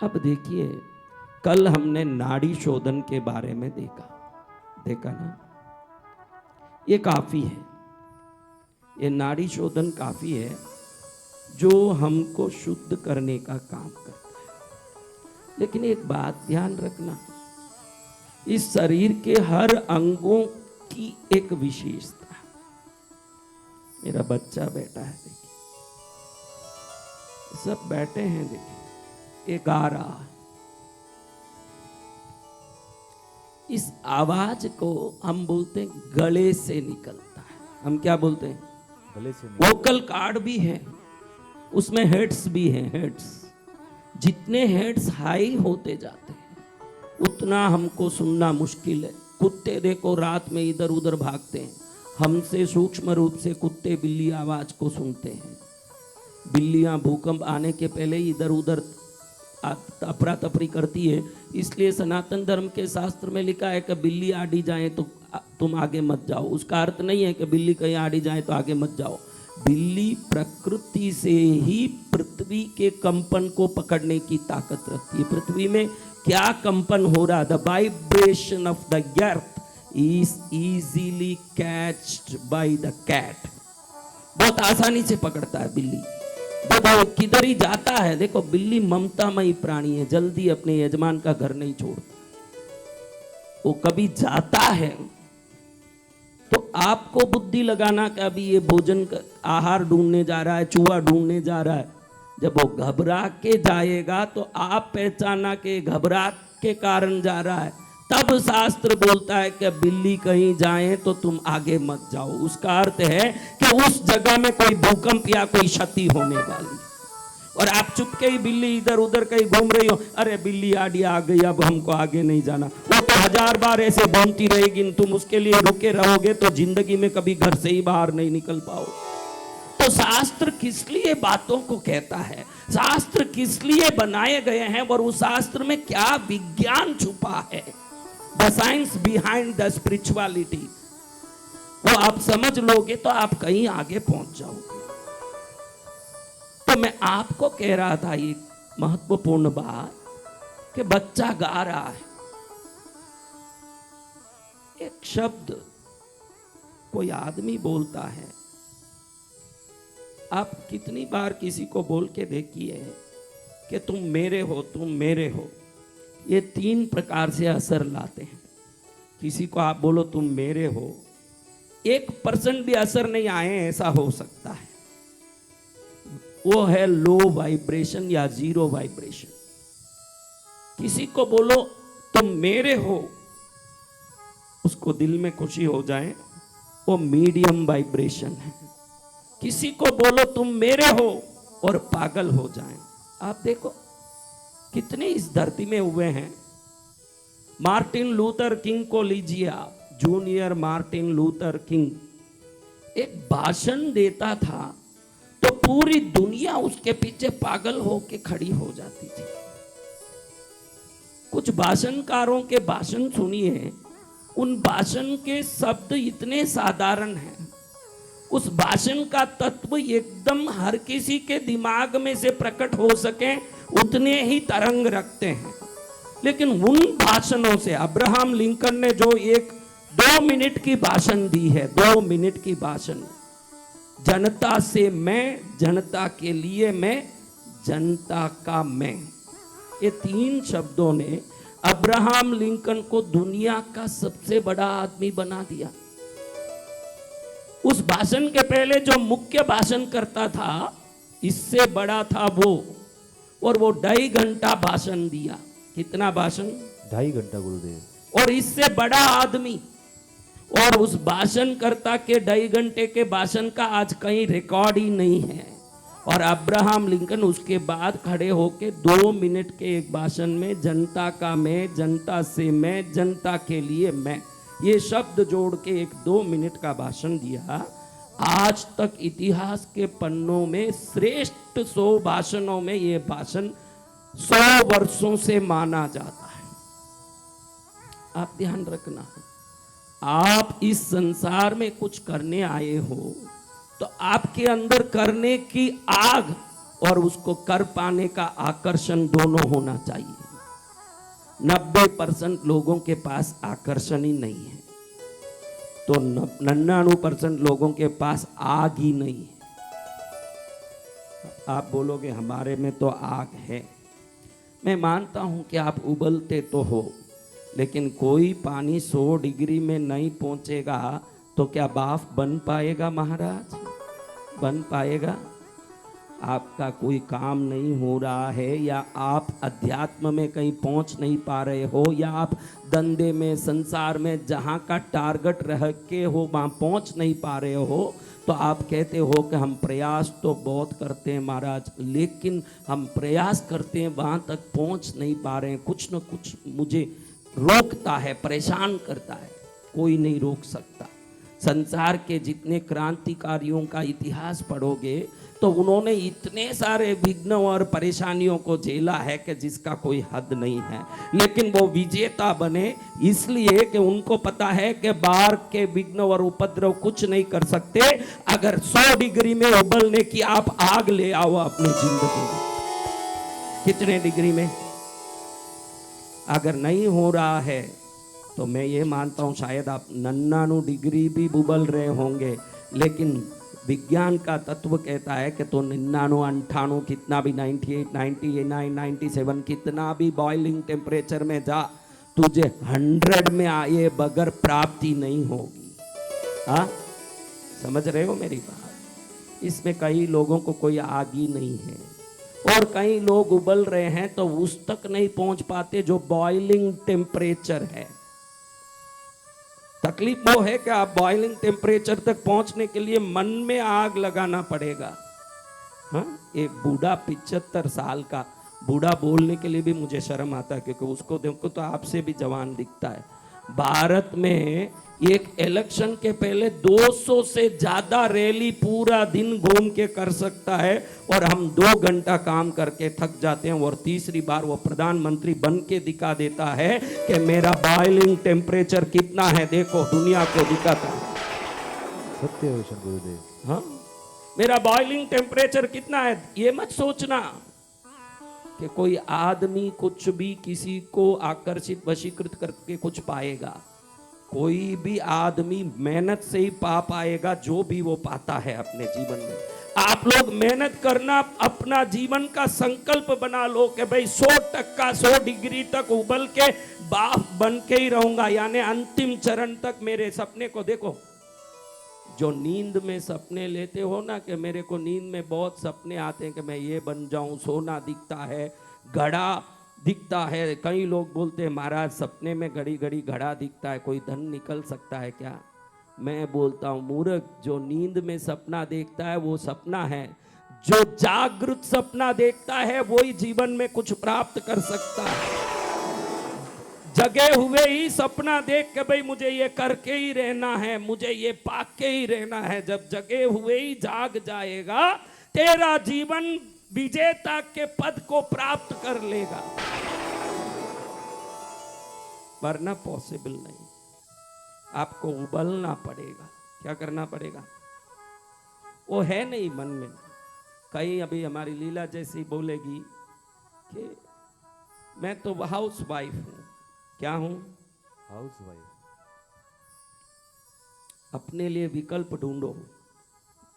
अब देखिए, कल हमने नाड़ी शोधन के बारे में देखा ना, ये काफी है, ये नाड़ी शोधन काफी है जो हमको शुद्ध करने का काम करता है। लेकिन एक बात ध्यान रखना, इस शरीर के हर अंगों की एक विशेषता है। मेरा बच्चा बैठा है, देखिए, सब बैठे हैं, देखिए, ये गा रहा है। इस आवाज को हम बोलते हैं गले से निकलता है। हम क्या बोलते हैं? गले से। वोकल कार्ड भी है, उसमें हेड्स भी हैं। हेड्स, जितने हेड्स हाई होते जाते हैं उतना हमको सुनना मुश्किल है। कुत्ते देखो रात में इधर उधर भागते हैं, हमसे सूक्ष्म रूप से कुत्ते बिल्ली आवाज को सुनते हैं। बिल्लियां भूकंप आने के पहले इधर उधर अफरा तफरी करती है, इसलिए सनातन धर्म के शास्त्र में लिखा है कि बिल्ली आड़ी जाए तो तुम आगे मत जाओ। उसका अर्थ नहीं है कि बिल्ली कहीं आड़ी जाए तो आगे मत जाओ। बिल्ली प्रकृति से ही पृथ्वी के कंपन को पकड़ने की ताकत रखती है। पृथ्वी में क्या कंपन हो रहा, the vibration of the earth is easily catched by the cat. बहुत आसानी से पकड़ता है बिल्ली। जब वो किधर ही जाता है, देखो बिल्ली ममतामयी प्राणी है, जल्दी अपने यजमान का घर नहीं छोड़ता। वो कभी जाता है तो आपको बुद्धि लगाना कि अभी ये भोजन आहार ढूंढने जा रहा है, चूहा ढूंढने जा रहा है। जब वो घबरा के जाएगा तो आप पहचाना के घबरा के कारण जा रहा है। तब शास्त्र बोलता है कि बिल्ली कहीं जाए तो तुम आगे मत जाओ। उसका अर्थ है कि उस जगह में कोई भूकंप या कोई क्षति होने वाली, और आप चुपके ही बिल्ली इधर उधर कहीं घूम रही हो, अरे बिल्ली आड़ी आ गई, अब हमको आगे नहीं जाना। वो तो 1000 बार ऐसे घूमती रहेगी, तुम उसके लिए रुके रहोगे तो जिंदगी में कभी घर से ही बाहर नहीं निकल पाओ। तो शास्त्र किस लिए बातों को कहता है, शास्त्र किस लिए बनाए गए हैं, और उस शास्त्र में क्या विज्ञान छुपा है, the science behind the spirituality, वो आप समझ लोगे तो आप कहीं आगे पहुंच जाओगे। तो मैं आपको कह रहा था ये महत्वपूर्ण बात कि बच्चा गा रहा है, एक शब्द कोई आदमी बोलता है। आप कितनी बार किसी को बोल के देखिए कि तुम मेरे हो, तुम मेरे हो। ये 3 प्रकार से असर लाते हैं। किसी को आप बोलो तुम मेरे हो, 1% भी असर नहीं आए ऐसा हो सकता है, वो है लो वाइब्रेशन या 0 वाइब्रेशन। किसी को बोलो तुम मेरे हो, उसको दिल में खुशी हो जाए, वो मीडियम वाइब्रेशन है। किसी को बोलो तुम मेरे हो और पागल हो जाए। आप देखो कितने इस धरती में हुए हैं। मार्टिन लूथर किंग को लीजिए आप, जूनियर मार्टिन लूथर किंग एक भाषण देता था तो पूरी दुनिया उसके पीछे पागल होके खड़ी हो जाती थी। कुछ भाषणकारों के भाषण सुनिए, उन भाषण के शब्द इतने साधारण हैं, उस भाषण का तत्व एकदम हर किसी के दिमाग में से प्रकट हो सके उतने ही तरंग रखते हैं। लेकिन उन भाषणों से, अब्राहम लिंकन ने जो एक 2 मिनट की भाषण दी है, 2 मिनट की भाषण, जनता से मैं, जनता के लिए मैं, जनता का मैं, ये 3 शब्दों ने अब्राहम लिंकन को दुनिया का सबसे बड़ा आदमी बना दिया। उस भाषण के पहले जो मुख्य भाषण करता था, इससे बड़ा था वो, और वो 2.5 घंटा भाषण दिया। कितना भाषण? 2.5 घंटा गुरुदेव। और इससे बड़ा आदमी, और उस भाषण करता के 2.5 घंटे के भाषण का आज कहीं रिकॉर्ड ही नहीं है। और अब्राहम लिंकन उसके बाद खड़े होके 2 मिनट के एक भाषण में जनता का मैं, जनता से मैं, जनता के लिए मैं, ये शब्द जोड़ के एक 2 मिनट का भाषण दिया। आज तक इतिहास के पन्नों में श्रेष्ठ 100 भाषणों में ये भाषण 100 वर्षों से माना जाता है। आप ध्यान रखना, आप इस संसार में कुछ करने आए हो तो आपके अंदर करने की आग और उसको कर पाने का आकर्षण दोनों होना चाहिए। 90% लोगों के पास आकर्षण ही नहीं है, तो 99% लोगों के पास आग ही नहीं है। आप बोलोगे हमारे में तो आग है। मैं मानता हूं कि आप उबलते तो हो, लेकिन कोई पानी 100 डिग्री में नहीं पहुंचेगा तो क्या बाफ बन पाएगा महाराज? बन पाएगा? आपका कोई काम नहीं हो रहा है, या आप अध्यात्म में कहीं पहुंच नहीं पा रहे हो, या आप धंधे में, संसार में जहां का टारगेट रह के हो वहां पहुंच नहीं पा रहे हो, तो आप कहते हो कि हम प्रयास तो बहुत करते हैं महाराज, लेकिन हम प्रयास करते हैं वहां तक पहुंच नहीं पा रहे हैं। कुछ न कुछ मुझे रोकता है, परेशान करता है। कोई नहीं रोक सकता। संसार के जितने क्रांतिकारियों का इतिहास पढ़ोगे तो उन्होंने इतने सारे विघ्न और परेशानियों को झेला है कि जिसका कोई हद नहीं है, लेकिन वो विजेता बने इसलिए कि उनको पता है कि बाहर के विघ्न और उपद्रव कुछ नहीं कर सकते। अगर 100 डिग्री में उबलने की आप आग ले आओ अपनी जिंदगी में, कितने डिग्री में? अगर नहीं हो रहा है तो मैं ये मानता हूं शायद आप 99 डिग्री भी उबल रहे होंगे, लेकिन विज्ञान का तत्व कहता है कि तो 99, 98 कितना भी, 98, 99, 97 कितना भी बॉइलिंग टेम्परेचर में जा, तुझे 100 में आए बगैर प्राप्ति नहीं होगी। हाँ, समझ रहे हो मेरी बात? इसमें कई लोगों को कोई आग ही नहीं है, और कई लोग उबल रहे हैं तो उस तक नहीं पहुंच पाते जो बॉइलिंग टेम्परेचर है। तकलीफ वो है कि आप बॉइलिंग टेम्परेचर तक पहुंचने के लिए मन में आग लगाना पड़ेगा। हाँ, एक बूढ़ा 75 साल का बूढ़ा बोलने के लिए भी मुझे शर्म आता है, क्योंकि उसको देखो तो आपसे भी जवान दिखता है। भारत में एक इलेक्शन के पहले 200 से ज्यादा रैली पूरा दिन घूम के कर सकता है, और हम 2 घंटा काम करके थक जाते हैं, और तीसरी बार वो प्रधानमंत्री बन के दिखा देता है कि मेरा बॉइलिंग टेम्परेचर कितना है, देखो दुनिया को दिखाता है। सत्य है गुरुदेव। हाँ, मेरा बॉइलिंग टेम्परेचर कितना है। ये मत सोचना कि कोई आदमी कुछ भी किसी को आकर्षित वशीकृत करके कुछ पाएगा। कोई भी आदमी मेहनत से ही पा पाएगा जो भी वो पाता है अपने जीवन में। आप लोग मेहनत करना, अपना जीवन का संकल्प बना लो कि भाई 100 डिग्री तक उबल के बाफ बन के ही रहूंगा, यानी अंतिम चरण तक मेरे सपने को देखो। जो नींद में सपने लेते हो ना, कि मेरे को नींद में बहुत सपने आते हैं कि मैं ये बन जाऊं, सोना दिखता है, घड़ा दिखता है। कई लोग बोलते हैं महाराज सपने में घड़ी घड़ी घड़ा दिखता है, कोई धन निकल सकता है क्या? मैं बोलता हूं मूर्ख, जो नींद में सपना देखता है वो सपना है, जो जागृत सपना देखता है वही जीवन में कुछ प्राप्त कर सकता है। जगे हुए ही सपना देख के भाई मुझे ये करके ही रहना है, मुझे ये पाक के ही रहना है, जब जगे हुए ही जाग जाएगा तेरा जीवन विजेता के पद को प्राप्त कर लेगा, वरना पॉसिबल नहीं। आपको उबलना पड़ेगा। क्या करना पड़ेगा? वो है नहीं मन में। कहीं अभी हमारी लीला जैसी बोलेगी कि मैं तो हाउस वाइफ हूं। क्या हूं? House wife. अपने लिए विकल्प ढूंढो।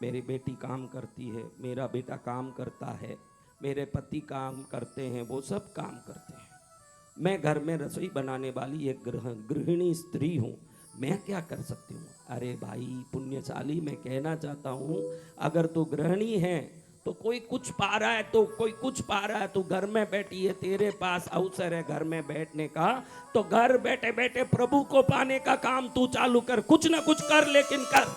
मेरी बेटी काम करती है, मेरा बेटा काम करता है, मेरे पति काम करते हैं, वो सब काम करते हैं। मैं घर में रसोई बनाने वाली एक गृहिणी स्त्री हूँ, मैं क्या कर सकती हूँ? अरे भाई पुण्यशाली, मैं कहना चाहता हूँ अगर तू गृहिणी है तो कोई कुछ पा रहा है तो कोई कुछ पा रहा है, तू घर में बैठी है, तेरे पास अवसर है घर में बैठने का, तो घर बैठे बैठे प्रभु को पाने का काम तू चालू कर। कुछ ना कुछ कर, लेकिन कर,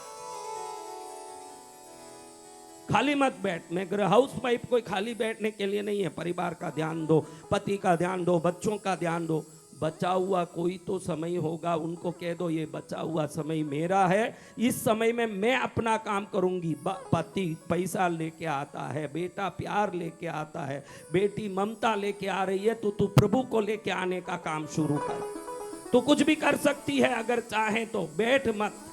खाली मत बैठ। मैं हाउस वाइफ कोई खाली बैठने के लिए नहीं है। परिवार का ध्यान दो, पति का ध्यान दो, बच्चों का ध्यान दो। बचा हुआ कोई तो समय होगा, उनको कह दो ये बचा हुआ समय मेरा है, इस समय में मैं अपना काम करूंगी। पति पैसा लेके आता है, बेटा प्यार लेके आता है, बेटी ममता लेके आ रही है, तो तू प्रभु को लेके आने का काम शुरू कर। तू कुछ भी कर सकती है अगर चाहे तो, बैठ मत।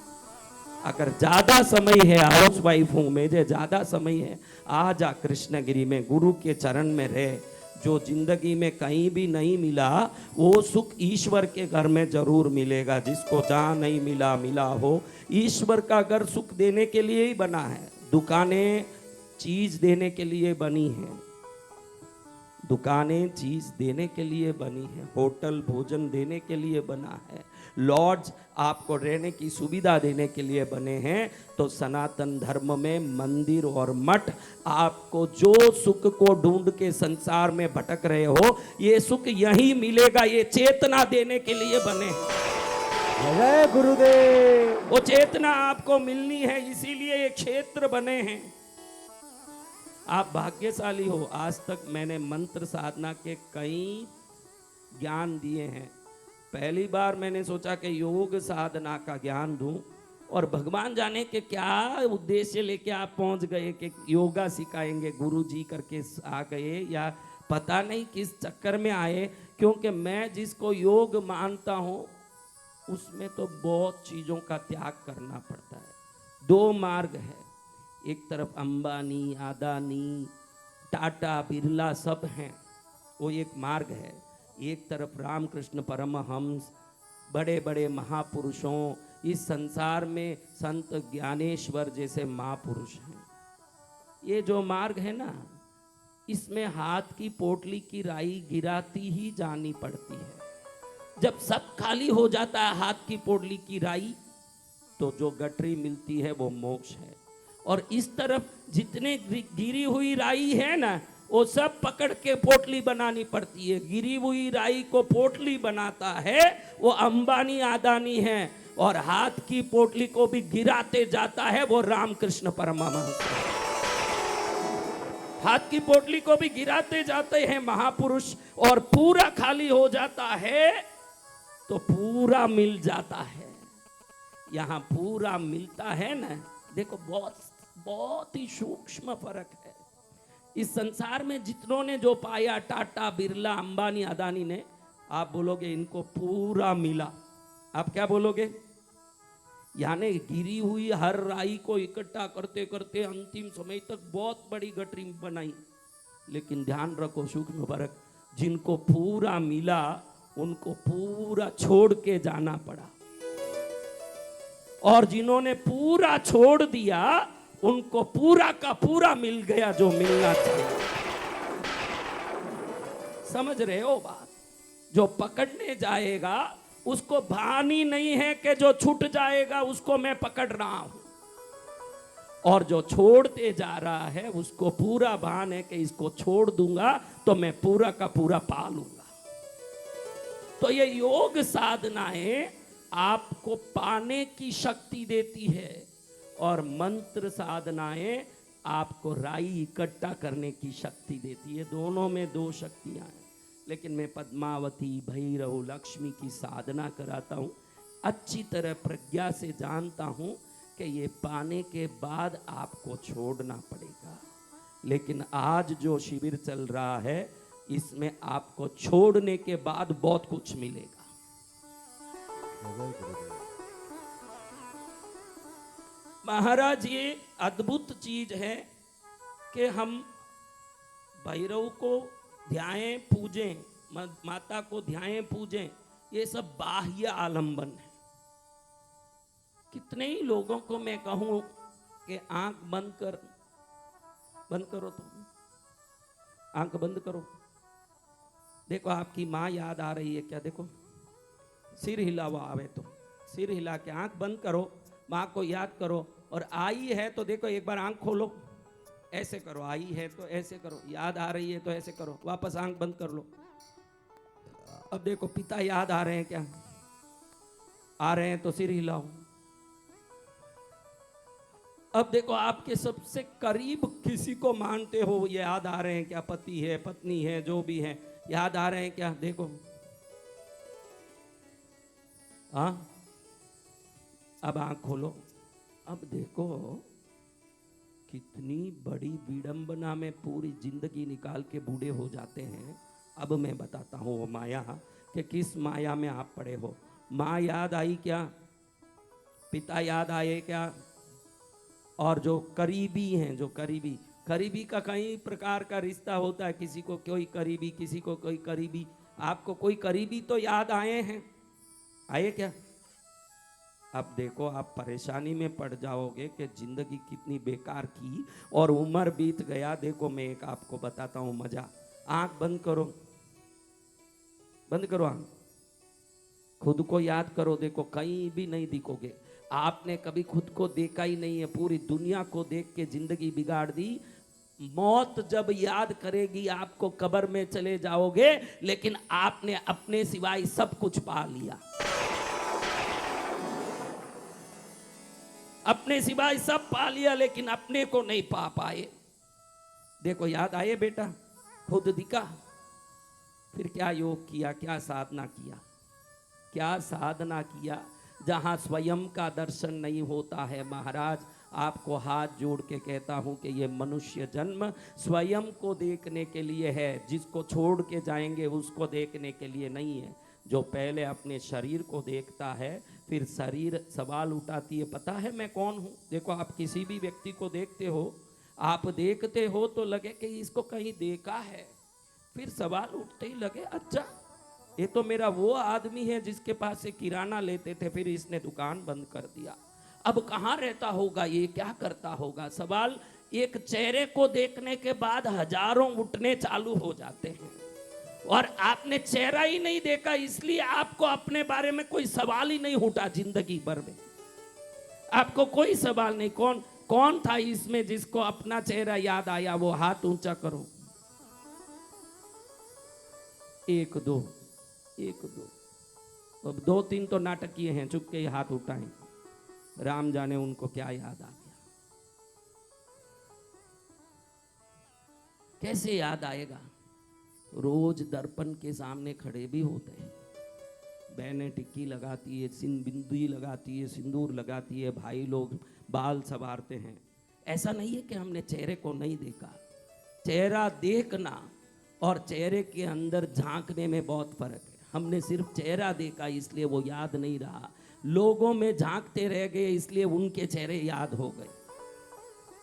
अगर ज्यादा समय है, हाउस वाइफ हूं, मुझे ज्यादा समय है, आ जा कृष्णगिरी में, गुरु के चरण में रहे। जो जिंदगी में कहीं भी नहीं मिला वो सुख ईश्वर के घर में जरूर मिलेगा। जिसको जहां नहीं मिला मिला हो। ईश्वर का घर सुख देने के लिए ही बना है। दुकानें चीज देने के लिए बनी हैं, दुकानें चीज देने के लिए बनी है, होटल भोजन देने के लिए बना है, लॉज आपको रहने की सुविधा देने के लिए बने हैं। तो सनातन धर्म में मंदिर और मठ आपको जो सुख को ढूंढ के संसार में भटक रहे हो, ये सुख यहीं मिलेगा। ये चेतना देने के लिए बने हैं। जय गुरुदेव। वो चेतना आपको मिलनी है, इसीलिए ये क्षेत्र बने हैं। आप भाग्यशाली हो। आज तक मैंने मंत्र साधना के कई ज्ञान दिए हैं। पहली बार मैंने सोचा कि योग साधना का ज्ञान दूं, और भगवान जाने के क्या उद्देश्य लेके आप पहुंच गए कि योगा सिखाएंगे गुरुजी करके आ गए, या पता नहीं किस चक्कर में आए। क्योंकि मैं जिसको योग मानता हूं उसमें तो बहुत चीज़ों का त्याग करना पड़ता है। दो मार्ग है, एक तरफ अंबानी, अदानी, टाटा, बिरला सब हैं, वो एक मार्ग है। एक तरफ रामकृष्ण परमहंस, बड़े बड़े महापुरुषों, इस संसार में संत ज्ञानेश्वर जैसे महापुरुष हैं। ये जो मार्ग है ना, इसमें हाथ की पोटली की राई गिराती ही जानी पड़ती है। जब सब खाली हो जाता है हाथ की पोटली की राई, तो जो गठरी मिलती है वो मोक्ष है। और इस तरफ जितने गिरी हुई राई है ना, वो सब पकड़ के पोटली बनानी पड़ती है। गिरी हुई राई को पोटली बनाता है वो अंबानी अदानी है, और हाथ की पोटली को भी गिराते जाता है वो रामकृष्ण परमहंस। हाथ की पोटली को भी गिराते जाते हैं महापुरुष, और पूरा खाली हो जाता है तो पूरा मिल जाता है। यहां पूरा मिलता है ना, देखो बहुत बहुत ही सूक्ष्म फर्क है। इस संसार में जितनों ने जो पाया, टाटा, बिरला, अंबानी, अदानी ने, आप बोलोगे इनको पूरा मिला। आप क्या बोलोगे? यानी गिरी हुई हर राई को इकट्ठा करते करते अंतिम समय तक बहुत बड़ी गठरी बनाई। लेकिन ध्यान रखो सूक्ष्म फर्क, जिनको पूरा मिला उनको पूरा छोड़ के जाना पड़ा, और जिन्होंने पूरा छोड़ दिया उनको पूरा का पूरा मिल गया जो मिलना चाहिए। समझ रहे हो बात? जो पकड़ने जाएगा उसको भान ही नहीं है कि जो छूट जाएगा उसको मैं पकड़ रहा हूं, और जो छोड़ते जा रहा है उसको पूरा भान है कि इसको छोड़ दूंगा तो मैं पूरा का पूरा पा लूंगा। तो ये योग साधनाएं आपको पाने की शक्ति देती है, और मंत्र साधनाएं आपको राई इकट्ठा करने की शक्ति देती है। दोनों में दो शक्तियां हैं। लेकिन मैं पद्मावती, भैरव, लक्ष्मी की साधना कराता हूं, अच्छी तरह प्रज्ञा से जानता हूं कि ये पाने के बाद आपको छोड़ना पड़ेगा। लेकिन आज जो शिविर चल रहा है इसमें आपको छोड़ने के बाद बहुत कुछ मिलेगा। महाराज, ये अद्भुत चीज है कि हम भैरव को ध्याएं पूजें, माता को ध्याएं पूजें, ये सब बाह्य आलंबन है। कितने ही लोगों को मैं कहूं कि आंख बंद करो, तुम आंख बंद करो, देखो आपकी माँ याद आ रही है क्या? देखो सिर हिलावा आवे तो सिर हिला के आंख बंद करो, माँ को याद करो। और आई है तो देखो एक बार आंख खोलो, ऐसे करो, आई है तो ऐसे करो, याद आ रही है तो ऐसे करो, वापस आंख बंद कर लो। अब देखो पिता याद आ रहे हैं क्या? आ रहे हैं तो सिर हिलाओ। अब देखो आपके सबसे करीब किसी को मानते हो, ये याद आ रहे हैं क्या? पति है, पत्नी है, जो भी है, याद आ रहे हैं क्या? देखो, हाँ, अब आंख खोलो। अब देखो कितनी बड़ी विडंबना में पूरी जिंदगी निकाल के बूढ़े हो जाते हैं। अब मैं बताता हूँ वो माया कि किस माया में आप पड़े हो। माँ याद आई क्या? पिता याद आए क्या? और जो करीबी हैं, जो करीबी, करीबी का कई प्रकार का रिश्ता होता है, किसी को कोई करीबी, किसी को कोई करीबी। आपको कोई करीबी तो याद आए हैं? आए क्या? अब देखो आप परेशानी में पड़ जाओगे कि जिंदगी कितनी बेकार की और उम्र बीत गया। देखो मैं एक आपको बताता हूं मजा। आंख बंद करो, बंद करो आंख, खुद को याद करो। देखो कहीं भी नहीं दिखोगे। आपने कभी खुद को देखा ही नहीं है, पूरी दुनिया को देख के जिंदगी बिगाड़ दी। मौत जब याद करेगी आपको, कब्र में चले जाओगे, लेकिन आपने अपने सिवाय सब कुछ पा लिया। अपने सिवाय सब पा लिया, लेकिन अपने को नहीं पा पाए। देखो याद आए बेटा, खुद दिखा, फिर क्या योग किया, क्या साधना किया, क्या साधना किया। जहां स्वयं का दर्शन नहीं होता है महाराज, आपको हाथ जोड़ के कहता हूं कि ये मनुष्य जन्म स्वयं को देखने के लिए है। जिसको छोड़ के जाएंगे उसको देखने के लिए नहीं है। जो पहले अपने शरीर को देखता है, फिर शरीर सवाल उठाती है, पता है मैं कौन हूं? देखो आप किसी भी व्यक्ति को देखते हो, आप देखते हो तो लगे कि इसको कहीं देखा है, फिर सवाल उठते ही लगे अच्छा ये तो मेरा वो आदमी है जिसके पास से किराना लेते थे, फिर इसने दुकान बंद कर दिया। अब कहाँ रहता होगा ये, क्या करता होगा? सवाल एक चेहरे को देखने के बाद हजारों उठने चालू हो जाते हैं। और आपने चेहरा ही नहीं देखा, इसलिए आपको अपने बारे में कोई सवाल ही नहीं उठा। जिंदगी भर में आपको कोई सवाल नहीं। कौन कौन था इसमें जिसको अपना चेहरा याद आया? वो हाथ ऊंचा करो। एक दो, एक दो, अब दो तीन तो नाटकीय हैं, चुप के हाथ उठाएं। राम जाने उनको क्या याद आ गया। कैसे याद आएगा? रोज दर्पण के सामने खड़े भी होते हैं। बहनें टिक्की लगाती है, बिंदी लगाती है, सिंदूर लगाती है, भाई लोग बाल संवारते हैं। ऐसा नहीं है कि हमने चेहरे को नहीं देखा। चेहरा देखना और चेहरे के अंदर झांकने में बहुत फर्क है। हमने सिर्फ चेहरा देखा इसलिए वो याद नहीं रहा। लोगों में झांकते रह गए इसलिए उनके चेहरे याद हो गए।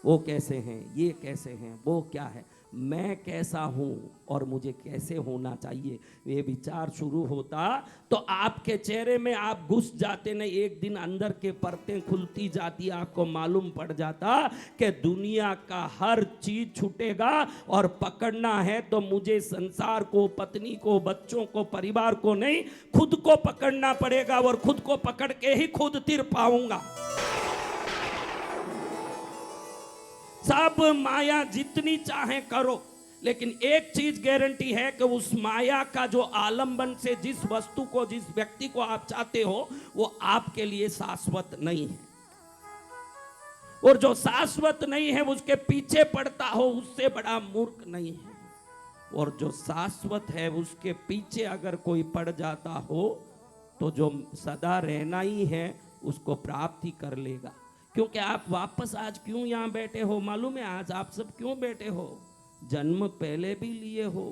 वो कैसे हैं, ये कैसे हैं, वो क्या है, मैं कैसा हूं और मुझे कैसे होना चाहिए, ये विचार शुरू होता तो आपके चेहरे में आप घुस जाते न। एक दिन अंदर के परतें खुलती जाती, आपको मालूम पड़ जाता कि दुनिया का हर चीज छूटेगा और पकड़ना है तो मुझे संसार को, पत्नी को, बच्चों को, परिवार को नहीं, खुद को पकड़ना पड़ेगा और खुद को पकड़ के ही खुद तिर पाऊंगा। सब माया जितनी चाहे करो, लेकिन एक चीज गारंटी है कि उस माया का जो आलंबन से जिस वस्तु को, जिस व्यक्ति को आप चाहते हो, वो आपके लिए शाश्वत नहीं है। और जो शाश्वत नहीं है उसके पीछे पड़ता हो उससे बड़ा मूर्ख नहीं है। और जो शाश्वत है उसके पीछे अगर कोई पड़ जाता हो तो जो सदा रहना ही है उसको प्राप्त ही कर लेगा। क्योंकि आप वापस आज क्यों यहाँ बैठे हो मालूम है? आज आप सब क्यों बैठे हो? जन्म पहले भी लिए हो,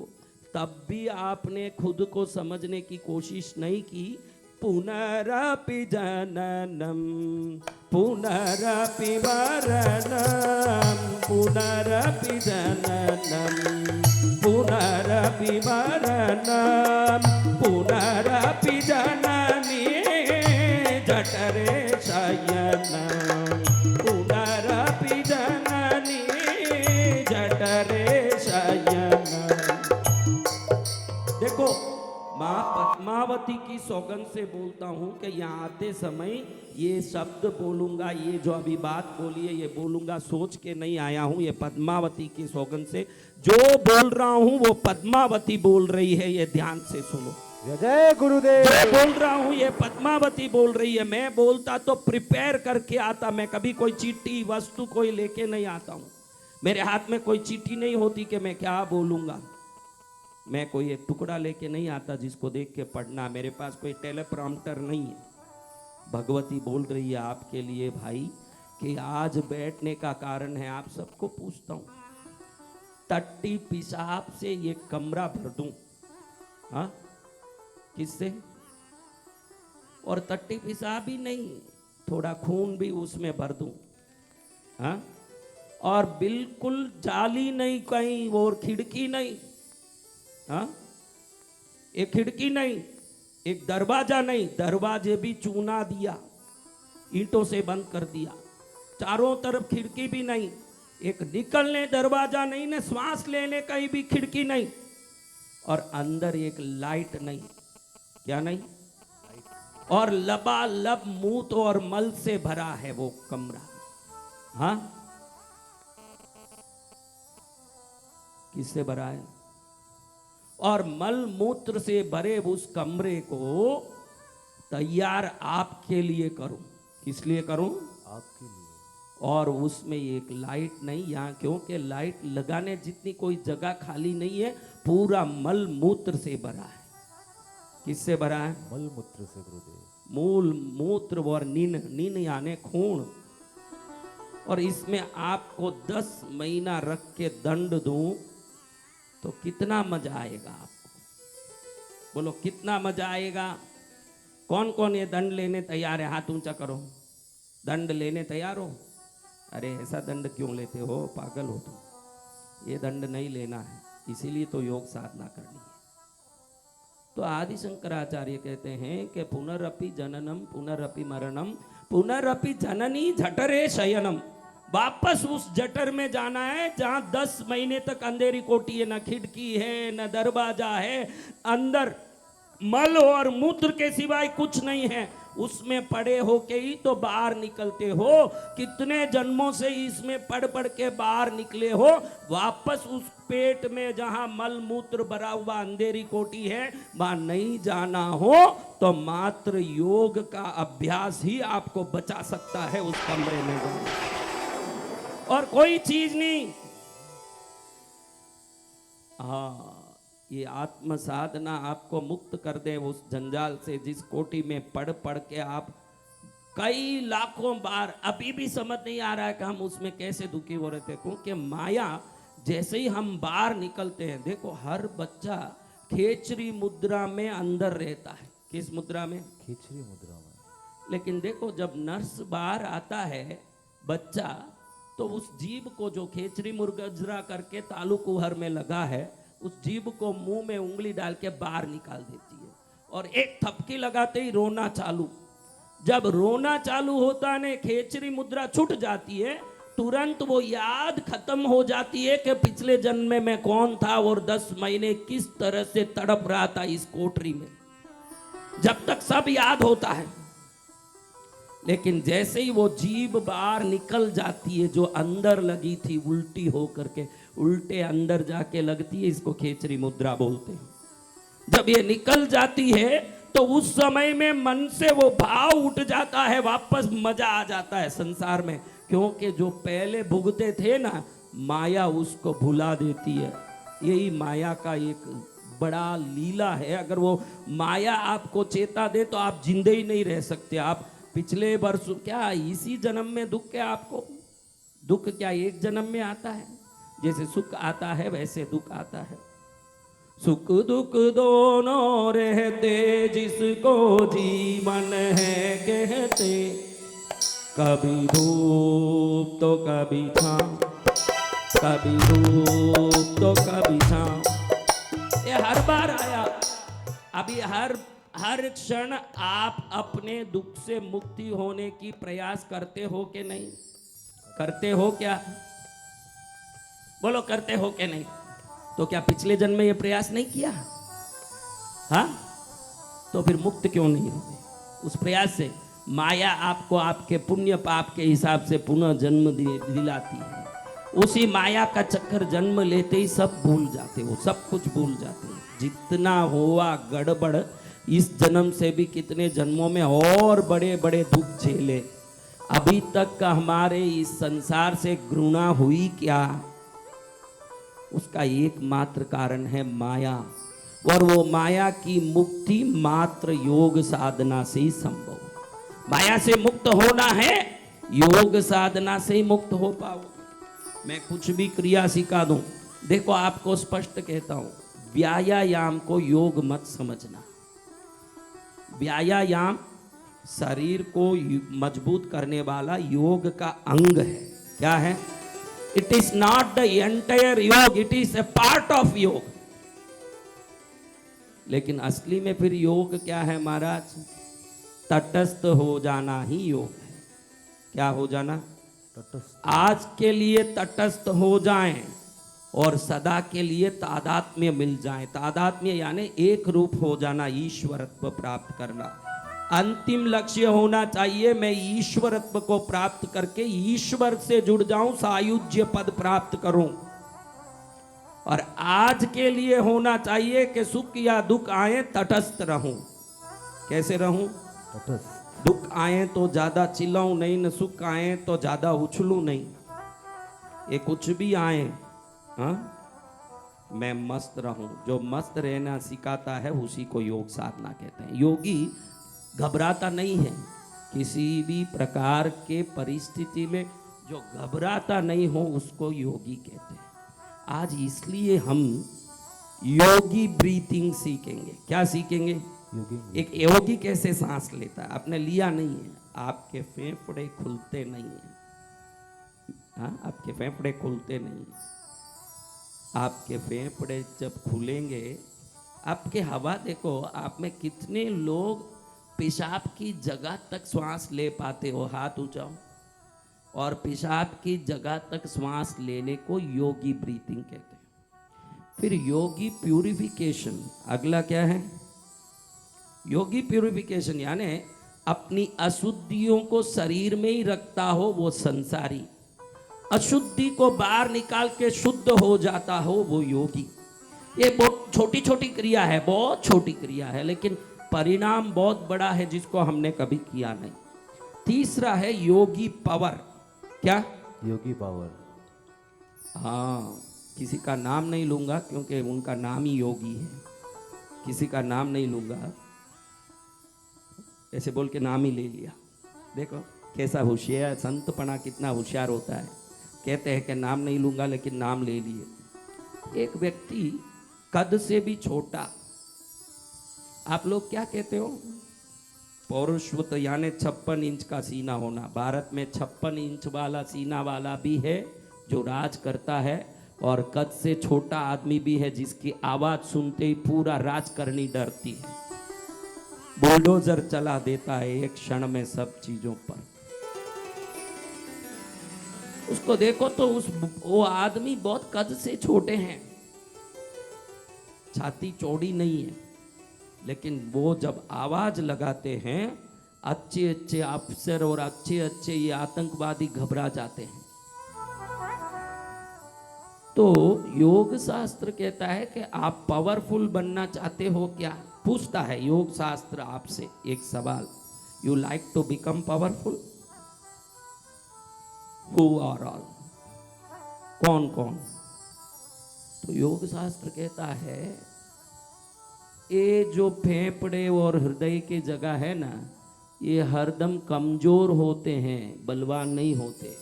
तब भी आपने खुद को समझने की कोशिश नहीं की। पुनरपि जननम पुनरपि मरणम पुनरपि जननम पुनरपि मरणम पुनरपि जननी जठरे शयनम पुनरपि जननी जठरे शयनम। देखो माँ पद्मावती की सौगंध से बोलता हूं कि यहाँ आते समय ये शब्द बोलूंगा, ये जो अभी बात बोली है ये बोलूंगा, सोच के नहीं आया हूं। ये पद्मावती की सौगंध से जो बोल रहा हूं वो पद्मावती बोल रही है, ये ध्यान से सुनो। जय गुरुदेव। जो बोल रहा हूं ये पद्मावती बोल रही है। मैं बोलता तो प्रिपेयर करके आता, मैं कभी कोई चीटी वस्तु कोई लेके नहीं आता हूं। मेरे हाथ में कोई चीटी नहीं होती कि मैं क्या बोलूंगा। मैं कोई एक टुकड़ा लेके नहीं आता जिसको देख के पढ़ना। मेरे पास कोई टेलीप्रॉम्प्टर नहीं है। भगवती बोल रही है आपके लिए भाई कि आज बैठने का कारण है। आप सबको पूछता हूं, टट्टी पेशाब से ये कमरा भर दूं? हाँ, किससे? और टट्टी पेशाब ही नहीं, थोड़ा खून भी उसमें भर दूं, हाँ, और बिल्कुल जाली नहीं कहीं और खिड़की नहीं, हाँ, एक खिड़की नहीं, एक दरवाजा नहीं, दरवाजे भी चूना दिया, ईंटों से बंद कर दिया, चारों तरफ खिड़की भी नहीं, एक निकलने दरवाजा नहीं ना, श्वास लेने कहीं भी खिड़की नहीं, और अंदर एक लाइट नहीं, क्या नहीं, और लबालब मूत और मल से भरा है वो कमरा, हाँ, किससे भरा है? और मल मूत्र से भरे उस कमरे को तैयार आपके लिए करूं। किस लिए करूं? आपके लिए। और उसमें एक लाइट नहीं यहाँ, क्योंकि लाइट लगाने जितनी कोई जगह खाली नहीं है, पूरा मल मूत्र से भरा है। किससे भरा है? मल मूत्र से गुरुदेव। मूल मूत्र और नीन यानी खून। और इसमें आपको 10 महीना रख के दंड दूं तो कितना मजा आएगा आपको? बोलो कितना मजा आएगा? कौन कौन ये दंड लेने तैयार है? हाथ ऊंचा करो। दंड लेने तैयार हो? अरे ऐसा दंड क्यों लेते हो, पागल हो तुम। ये दंड नहीं लेना है, इसीलिए तो योग साधना करनी है। तो आदि शंकराचार्य कहते हैं कि पुनरपि जननम पुनरपि मरणम पुनरपि जननी जठरे शयनम। वापस उस जठर में जाना है जहां 10 महीने तक अंधेरी कोठी है, न खिड़की है न दरवाजा है, अंदर मल और मूत्र के सिवाय कुछ नहीं है। उसमें पड़े हो के ही तो बाहर निकलते हो। कितने जन्मों से इसमें पढ़ पढ़ के बाहर निकले हो। वापस उस पेट में जहां मल मूत्र भरा हुआ अंधेरी कोठी है, वहां नहीं जाना हो तो मात्र योग का अभ्यास ही आपको बचा सकता है उस कमरे में जाना, और कोई चीज नहीं। हाँ, ये आत्म साधना आपको मुक्त कर दे उस जंजाल से, जिस कोठी में पढ़ पढ़ के आप कई लाखों बार, अभी भी समझ नहीं आ रहा है कि हम उसमें कैसे दुखी हो रहे थे। क्योंकि माया जैसे ही हम बाहर निकलते हैं, देखो हर बच्चा खेचरी मुद्रा में अंदर रहता है। किस मुद्रा में? खेचरी मुद्रा में। लेकिन देखो जब नर्स बाहर आता है बच्चा, तो उस जीभ को जो खेचरी मुर्गजरा करके तालु कुहर में लगा है, उस जीभ को मुंह में उंगली डाल के बाहर निकाल देती है, और एक थपकी लगाते ही रोना चालू। जब रोना चालू होता है, खेचरी मुद्रा छूट जाती है, तुरंत वो याद खत्म हो जाती है कि पिछले जन्म में मैं कौन था और 10 महीने किस तरह से तड़प रहा था इस कोठरी में। जब तक सब याद होता है, लेकिन जैसे ही वो जीभ बाहर निकल जाती है, जो अंदर लगी थी उल्टी हो करके, उल्टे अंदर जाके लगती है, इसको खेचरी मुद्रा बोलते हैं। जब ये निकल जाती है तो उस समय में मन से वो भाव उठ जाता है, वापस मजा आ जाता है संसार में। क्योंकि जो पहले भुगते थे ना, माया उसको भुला देती है। यही माया का एक बड़ा लीला है। अगर वो माया आपको चेता दे तो आप जिंदे ही नहीं रह सकते। आप पिछले वर्ष क्या इसी जन्म में दुख क्या आपको? दुख क्या एक जन्म में आता है? जैसे सुख आता है वैसे दुख आता है। सुख दुख दोनों रहते जिसको जीवन है कहते, कभी धूप तो कभी छांव, कभी धूप तो कभी छांव। ये हर बार आया। अभी हर क्षण आप अपने दुख से मुक्ति होने की प्रयास करते हो कि नहीं? करते हो क्या? बोलो करते हो कि नहीं? तो क्या पिछले जन्म में ये प्रयास नहीं किया? हाँ, तो फिर मुक्त क्यों नहीं हो गए उस प्रयास से? माया आपको आपके पुण्य पाप के हिसाब से पुनः जन्म दिलाती है। उसी माया का चक्कर जन्म लेते ही सब भूल जाते हो, सब कुछ भूल जाते हो। जितना हुआ गड़बड़, इस जन्म से भी कितने जन्मों में और बड़े बड़े दुख झेले। अभी तक का हमारे इस संसार से घृणा हुई क्या? उसका एकमात्र कारण है माया, और वो माया की मुक्ति मात्र योग साधना से ही संभव है। माया से मुक्त होना है, योग साधना से ही मुक्त हो पाओगे। मैं कुछ भी क्रिया सिखा दूं, देखो आपको स्पष्ट कहता हूं, व्यायाम को योग मत समझना। व्यायाम शरीर को मजबूत करने वाला योग का अंग है। क्या है? It is not the entire yoga, it is a part of yoga. लेकिन असली में फिर योग क्या है महाराज? तटस्थ हो जाना ही योग है। क्या हो जाना? तटस्थ। आज के लिए तटस्थ हो जाएं और सदा के लिए तादात्म्य मिल जाए। तादात्म्य यानी एक रूप हो जाना, ईश्वरत्व प्राप्त करना। अंतिम लक्ष्य होना चाहिए मैं ईश्वरत्व को प्राप्त करके ईश्वर से जुड़ जाऊं, सायुज्य पद प्राप्त करूं। और आज के लिए होना चाहिए कि सुख या दुख आए तटस्थ रहूं। कैसे रहूं? तटस्थ। दुख आए तो ज्यादा चिल्लाऊं नहीं, न सुख आए तो ज्यादा उछलूं नहीं। ये कुछ भी आए, हाँ, मैं मस्त रहूं। जो मस्त रहना सिखाता है उसी को योग साधना कहते हैं। योगी घबराता नहीं है किसी भी प्रकार के परिस्थिति में। जो घबराता नहीं हो उसको योगी कहते हैं। आज इसलिए हम योगी ब्रीथिंग सीखेंगे। क्या सीखेंगे? योगी। एक योगी कैसे सांस लेता है। आपने लिया नहीं है, आपके फेफड़े खुलते नहीं है। हाँ, आपके फेफड़े खुलते नहीं है। आपके फेफड़े जब खुलेंगे, आपके हवा देखो, आप में कितने लोग पेशाब की जगह तक श्वास ले पाते हो? हाथ उठाओ। और पेशाब की जगह तक श्वास लेने को योगी ब्रीथिंग कहते हैं। फिर योगी प्यूरिफिकेशन, अगला क्या है? योगी प्यूरिफिकेशन यानी अपनी अशुद्धियों को शरीर में ही रखता हो वो संसारी, अशुद्धि को बाहर निकाल के शुद्ध हो जाता हो वो योगी। ये बहुत छोटी छोटी क्रिया है, बहुत छोटी क्रिया है, लेकिन परिणाम बहुत बड़ा है जिसको हमने कभी किया नहीं। तीसरा है योगी पावर। क्या? योगी पावर। हाँ, किसी का नाम नहीं लूंगा क्योंकि उनका नाम ही योगी है। किसी का नाम नहीं लूंगा, ऐसे बोल के नाम ही ले लिया। देखो कैसा होशियार संतपना, कितना होशियार होता है। कहते हैं कि नाम नहीं लूंगा लेकिन नाम ले लिए। एक व्यक्ति कद से भी छोटा, आप लोग क्या कहते हो? पौरुषवत यानी 56 इंच का सीना होना। भारत में 56 इंच वाला सीना वाला भी है जो राज करता है, और कद से छोटा आदमी भी है जिसकी आवाज सुनते ही पूरा राज करनी डरती है। बुलडोजर चला देता है एक क्षण में सब चीजों पर। उसको देखो तो वो आदमी बहुत कद से छोटे हैं, छाती चौड़ी नहीं है, लेकिन वो जब आवाज लगाते हैं अच्छे अच्छे अफसर और अच्छे अच्छे ये आतंकवादी घबरा जाते हैं। तो योग शास्त्र कहता है कि आप पावरफुल बनना चाहते हो क्या? पूछता है योग शास्त्र आपसे एक सवाल, you like to become powerful? Who are all? कौन कौन? तो योग शास्त्र कहता है ये जो फेफड़े और हृदय की जगह है ना, ये हरदम कमजोर होते हैं, बलवान नहीं होते।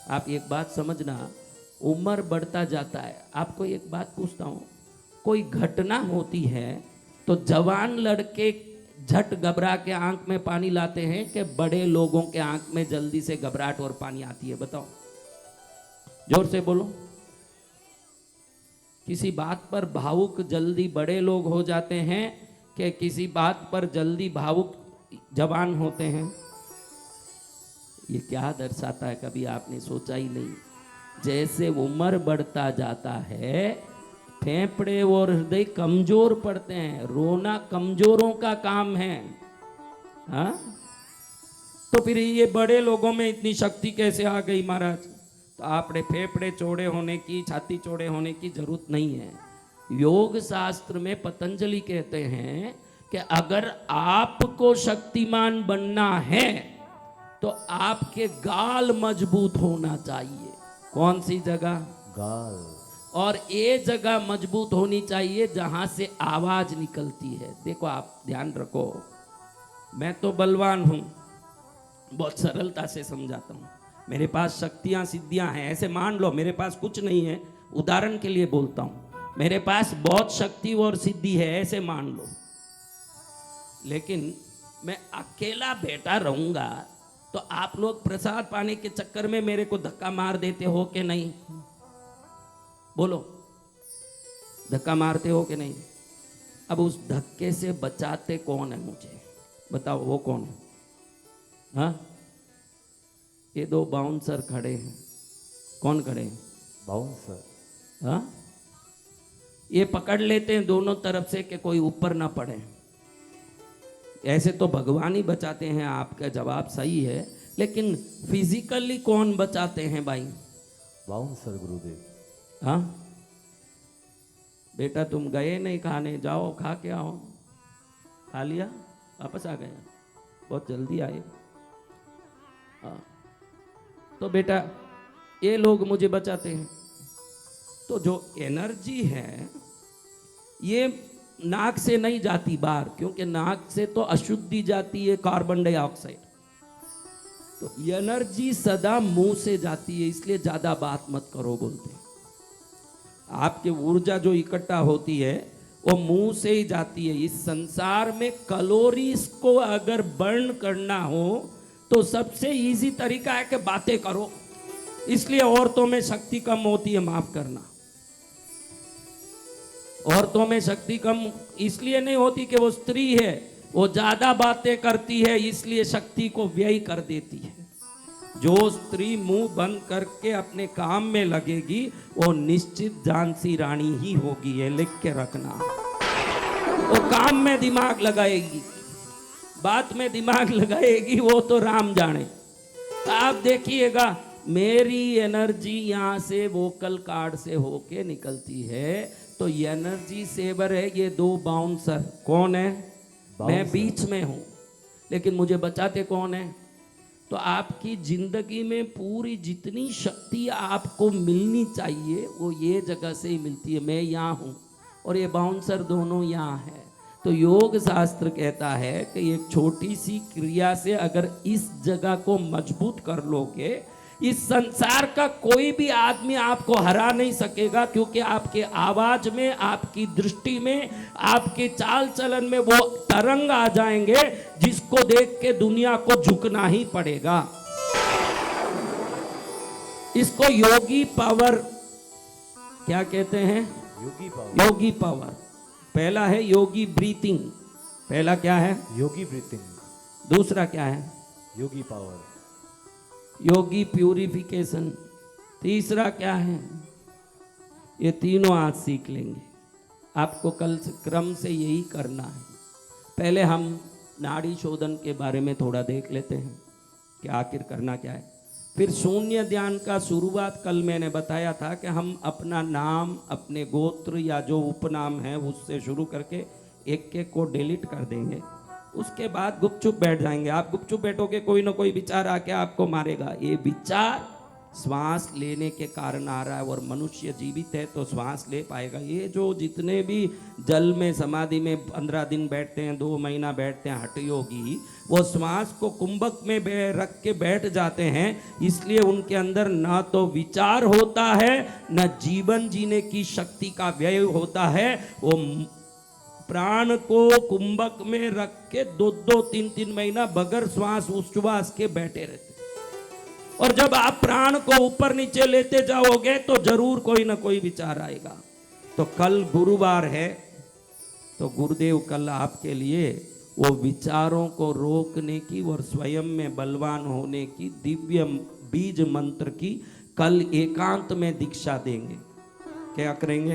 आप एक बात समझना, उम्र बढ़ता जाता है। आपको एक बात पूछता हूँ, कोई घटना होती है तो जवान लड़के झट घबरा के आंख में पानी लाते हैं कि बड़े लोगों के आंख में जल्दी से घबराहट और पानी आती है? बताओ, जोर से बोलो। किसी बात पर भावुक जल्दी बड़े लोग हो जाते हैं कि किसी बात पर जल्दी भावुक जवान होते हैं? ये क्या दर्शाता है? कभी आपने सोचा ही नहीं। जैसे उम्र बढ़ता जाता है फेफड़े और हृदय कमजोर पड़ते हैं। रोना कमजोरों का काम है। हाँ, तो फिर ये बड़े लोगों में इतनी शक्ति कैसे आ गई महाराज? तो आपने फेफड़े चौड़े होने की, छाती चौड़े होने की जरूरत नहीं है। योग शास्त्र में पतंजलि कहते हैं कि अगर आपको शक्तिमान बनना है तो आपके गाल मजबूत होना चाहिए। कौन सी जगह? गाल। और ये जगह मजबूत होनी चाहिए जहां से आवाज निकलती है। देखो आप ध्यान रखो, मैं तो बलवान हूं, बहुत सरलता से समझाता हूं। मेरे पास शक्तियां सिद्धियां हैं, ऐसे मान लो मेरे पास कुछ नहीं है, उदाहरण के लिए बोलता हूं। मेरे पास बहुत शक्ति और सिद्धि है, ऐसे मान लो। लेकिन मैं अकेला बैठा रहूंगा तो आप लोग प्रसाद पाने के चक्कर में मेरे को धक्का मार देते हो कि नहीं? बोलो, धक्का मारते हो कि नहीं? अब उस धक्के से बचाते कौन है मुझे? बताओ वो कौन है? हाँ, ये दो बाउंसर खड़े हैं। कौन खड़े हैं? बाउंसर। हाँ, ये पकड़ लेते हैं दोनों तरफ से कि कोई ऊपर ना पड़े। ऐसे तो भगवान ही बचाते हैं, आपका जवाब सही है, लेकिन फिजिकली कौन बचाते हैं भाई? बाउंसर गुरुदेव। हाँ बेटा, तुम गए नहीं खाने, जाओ खा के आओ। खा लिया, वापस आ गया, बहुत जल्दी आए। हाँ, तो बेटा ये लोग मुझे बचाते हैं। तो जो एनर्जी है ये नाक से नहीं जाती बाहर, क्योंकि नाक से तो अशुद्धि जाती है, कार्बन डाइऑक्साइड। तो एनर्जी सदा मुंह से जाती है, इसलिए ज्यादा बात मत करो बोलते हैं। आपकी ऊर्जा जो इकट्ठा होती है वो मुंह से ही जाती है। इस संसार में कैलोरीज को अगर बर्न करना हो तो सबसे इजी तरीका है कि बातें करो। इसलिए औरतों में शक्ति कम होती है, माफ करना। औरतों में शक्ति कम इसलिए नहीं होती कि वो स्त्री है, वो ज्यादा बातें करती है, इसलिए शक्ति को व्यय कर देती है। जो स्त्री मुंह बंद करके अपने काम में लगेगी वो निश्चित झांसी रानी ही होगी, ये लिख के रखना। वो काम में दिमाग लगाएगी, बात में दिमाग लगाएगी, वो तो राम जाने। तो आप देखिएगा मेरी एनर्जी यहाँ से वोकल कार्ड से होके निकलती है, तो एनर्जी सेवर है ये दो बाउंसर। कौन है? मैं बीच में हूं, लेकिन मुझे बचाते कौन है? तो आपकी जिंदगी में पूरी जितनी शक्ति आपको मिलनी चाहिए वो ये जगह से ही मिलती है। मैं यहाँ हूँ और ये बाउंसर दोनों यहाँ है। तो योग शास्त्र कहता है कि एक छोटी सी क्रिया से अगर इस जगह को मजबूत कर लोगे, इस संसार का कोई भी आदमी आपको हरा नहीं सकेगा, क्योंकि आपके आवाज में, आपकी दृष्टि में, आपके चाल चलन में वो तरंग आ जाएंगे जिसको देख के दुनिया को झुकना ही पड़ेगा। इसको योगी पावर क्या कहते हैं? योगी पावर। योगी पावर। पहला है योगी ब्रीथिंग। पहला क्या है? योगी ब्रीथिंग। दूसरा क्या है? योगी पावर। योगी प्यूरिफिकेशन। तीसरा क्या है? ये तीनों आज सीख लेंगे। आपको कल से क्रम से यही करना है। पहले हम नाड़ी शोधन के बारे में थोड़ा देख लेते हैं कि आखिर करना क्या है। फिर शून्य ध्यान का शुरुआत कल मैंने बताया था कि हम अपना नाम, अपने गोत्र या जो उपनाम है उससे शुरू करके एक एक को डिलीट कर देंगे। उसके बाद गुपचुप बैठ जाएंगे। आप गुपचुप बैठोगे, कोई ना कोई विचार आके आपको मारेगा। ये विचार श्वास लेने के कारण आ रहा है, और मनुष्य जीवित है तो श्वास ले पाएगा। ये जो जितने भी जल में समाधि में 15 दिन बैठते हैं, 2 महीना बैठते हैं हठयोगी, वो श्वास को कुंभक में रख के बैठ जाते हैं। इसलिए उनके अंदर ना तो विचार होता है, न जीवन जीने की शक्ति का व्यय होता है। वो प्राण को कुंभक में रख के 2-2, 3-3 महीना बगैर श्वास उच्छ्वास के बैठे रहते। और जब आप प्राण को ऊपर नीचे लेते जाओगे तो जरूर कोई ना कोई विचार आएगा। तो कल गुरुवार है, तो गुरुदेव कल आपके लिए वो विचारों को रोकने की और स्वयं में बलवान होने की दिव्य बीज मंत्र की कल एकांत में दीक्षा देंगे। क्या करेंगे?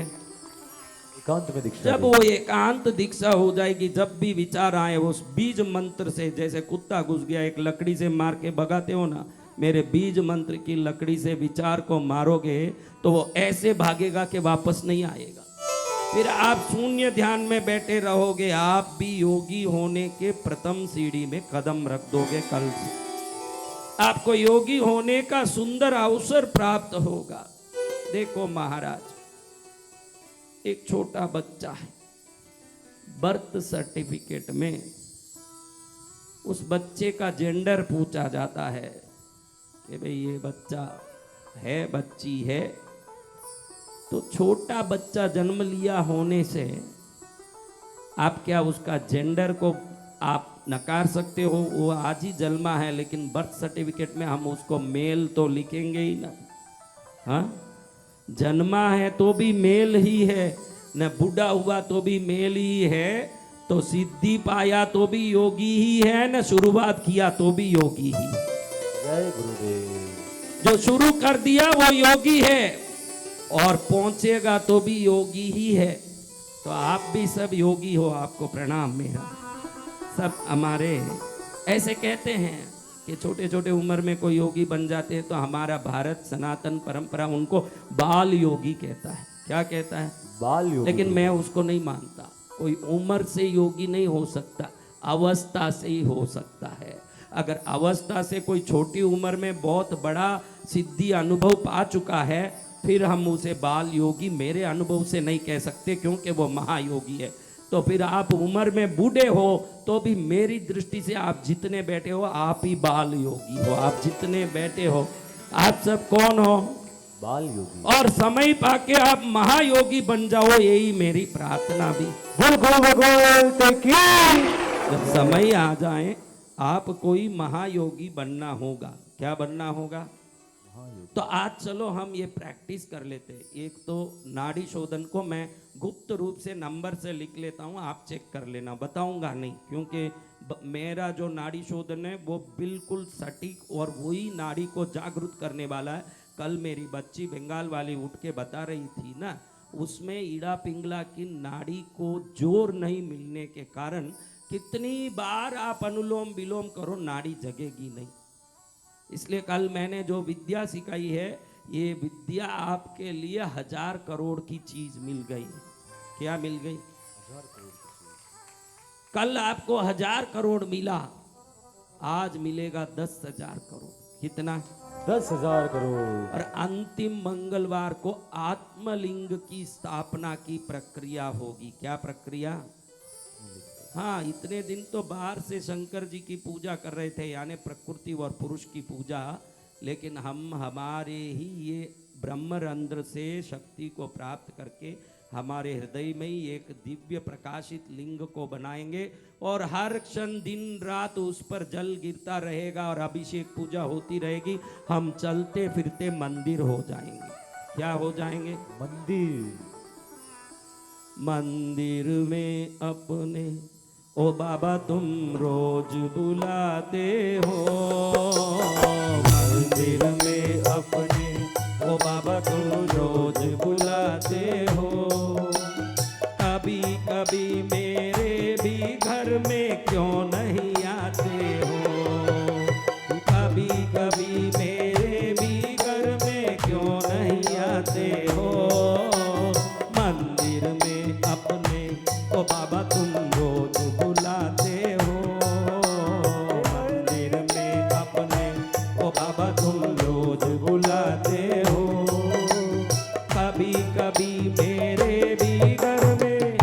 एकांत में दीक्षा। जब वो एकांत दीक्षा हो जाएगी, जब भी विचार आए वो बीज मंत्र से, जैसे कुत्ता घुस गया एक लकड़ी से मार के भगाते हो ना, मेरे बीज मंत्र की लकड़ी से विचार को मारोगे तो वो ऐसे भागेगा कि वापस नहीं आएगा। फिर आप शून्य ध्यान में बैठे रहोगे, आप भी योगी होने के प्रथम सीढ़ी में कदम रख दोगे। कल से आपको योगी होने का सुंदर अवसर प्राप्त होगा। देखो महाराज, एक छोटा बच्चा है, बर्थ सर्टिफिकेट में उस बच्चे का जेंडर पूछा जाता है कि भाई ये बच्चा है, बच्ची है। तो छोटा बच्चा जन्म लिया होने से आप क्या उसका जेंडर को आप नकार सकते हो, वो आज ही जन्मा है, लेकिन बर्थ सर्टिफिकेट में हम उसको मेल तो लिखेंगे ही ना। हाँ, जन्मा है तो भी मेल ही है, न बूढ़ा हुआ तो भी मेल ही है, तो सिद्धि पाया तो भी योगी ही है, न शुरुआत किया तो भी योगी ही। जय गुरुदेव। जो शुरू कर दिया वो योगी है, और पहुंचेगा तो भी योगी ही है। तो आप भी सब योगी हो, आपको प्रणाम मेरा। सब हमारे ऐसे कहते हैं कि छोटे छोटे उम्र में कोई योगी बन जाते हैं, तो हमारा भारत सनातन परंपरा उनको बाल योगी कहता है। क्या कहता है? बाल योगी। लेकिन मैं उसको नहीं मानता। कोई उम्र से योगी नहीं हो सकता, अवस्था से ही हो सकता है। अगर अवस्था से कोई छोटी उम्र में बहुत बड़ा सिद्धि अनुभव पा चुका है, फिर हम उसे बाल योगी मेरे अनुभव से नहीं कह सकते, क्योंकि वो महायोगी है। तो फिर आप उम्र में बूढ़े हो तो भी मेरी दृष्टि से आप जितने बैठे हो आप ही बाल योगी हो। आप जितने बैठे हो, आप सब कौन हो? बाल योगी। और समय पाके आप महायोगी बन जाओ, यही मेरी प्रार्थना भी। जब समय आ जाए आप कोई महायोगी बनना होगा। क्या बनना होगा? तो आज चलो हम ये प्रैक्टिस कर लेते हैं। एक तो नाड़ी शोधन को मैं गुप्त रूप से नंबर से लिख लेता हूँ, आप चेक कर लेना, बताऊंगा नहीं, क्योंकि मेरा जो नाड़ी शोधन है वो बिल्कुल सटीक और वही नाड़ी को जागृत करने वाला है। कल मेरी बच्ची बंगाल वाली उठ के बता रही थी ना, उसमें ईड़ा पिंगला की नाड़ी को जोर नहीं मिलने के कारण कितनी बार आप अनुलोम विलोम करो, नाड़ी जगेगी नहीं। इसलिए कल मैंने जो विद्या सिखाई है, ये विद्या आपके लिए 1000 करोड़ की चीज मिल गई। क्या मिल गई? 1000 करोड़ की चीज। कल आपको 1000 करोड़ मिला, आज मिलेगा 10,000 करोड़। कितना? 10,000 करोड़। और अंतिम मंगलवार को आत्मलिंग की स्थापना की प्रक्रिया होगी। क्या प्रक्रिया? हाँ, इतने दिन तो बाहर से शंकर जी की पूजा कर रहे थे, यानी प्रकृति और पुरुष की पूजा, लेकिन हम हमारे ही ये ब्रह्मरंध्र से शक्ति को प्राप्त करके हमारे हृदय में ही एक दिव्य प्रकाशित लिंग को बनाएंगे, और हर क्षण दिन रात उस पर जल गिरता रहेगा और अभिषेक पूजा होती रहेगी। हम चलते फिरते मंदिर हो जाएंगे। क्या हो जाएंगे? मंदिर। मंदिर में अपने ओ बाबा तुम रोज बुलाते हो, मंदिर में अपने ओ बाबा तुम रोज बुलाते हो। कभी कभी मेरे भी घर में क्यों नहीं आते हो, कभी कभी मेरे भी घर में क्यों नहीं आते हो। मंदिर में अपने ओ बाबा तुम रोज बुलाते हो, मंदिर में अपने ओ बाबा तुम रोज बुलाते हो। कभी कभी मेरे भी घर में,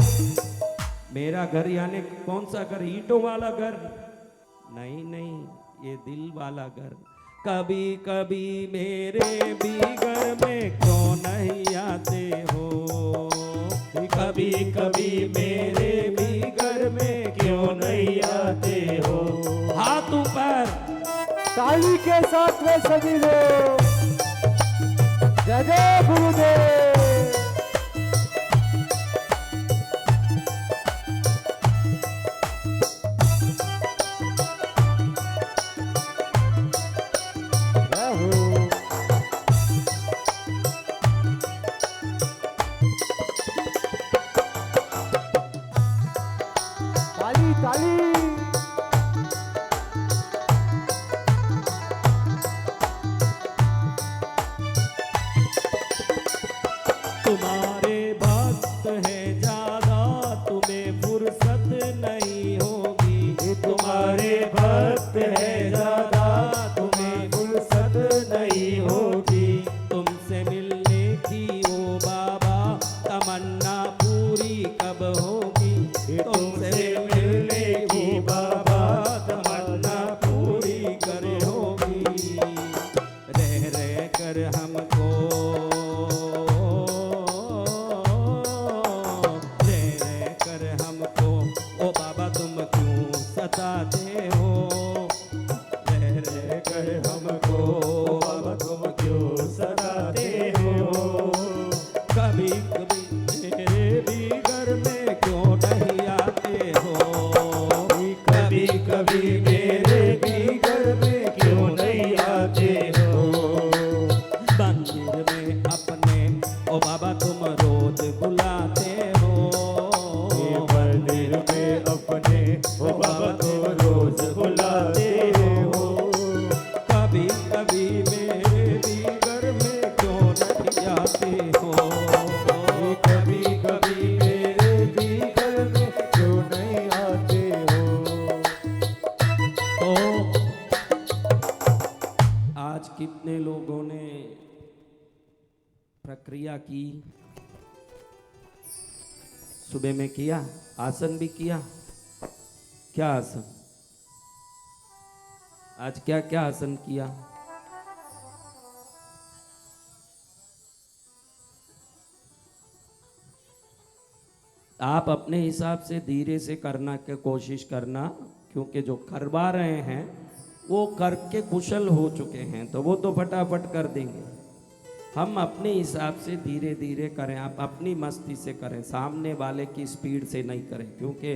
मेरा घर यानी कौन सा घर? ईंटों वाला घर? नहीं नहीं, ये दिल वाला घर। कभी कभी मेरे भी घर में क्यों नहीं आते हो, कभी कभी मेरे भी घर में क्यों नहीं आते हो। हाथ ऊपर, ताली के साथ में सभी लोग जय जय गुरुदेव। जय हो। ताली ताली। तुम्हारे भक्त है ज्यादा, तुम्हें फुर्सत नहीं होगी। तुम्हारे भक्त है ज्यादा, तुम्हें फुर्सत नहीं होगी। तुमसे मिलने की ओ बाबा तमन्ना पूरी कब होगी, तुमसे मिलने की बाबा तमन्ना पूरी कर होगी। रह रह कर हमको, रह रह कर हमको ओ बाबा तुम क्यों सताते मंदिर में अपने ओ बाबा तो रोज बुलाते हो। कभी कभी मेरे भी घर में क्यों नहीं आते हो। कभी कभी मेरे भी घर में क्यों नहीं आते हो। तो आज कितने लोगों ने प्रक्रिया की, सुबह में किया, आसन भी किया। क्या आसन, आज क्या क्या आसन किया? आप अपने हिसाब से धीरे से करना की कोशिश करना, क्योंकि जो करवा रहे हैं वो करके कुशल हो चुके हैं, तो वो तो फटाफट कर देंगे। हम अपने हिसाब से धीरे धीरे करें, आप अपनी मस्ती से करें, सामने वाले की स्पीड से नहीं करें, क्योंकि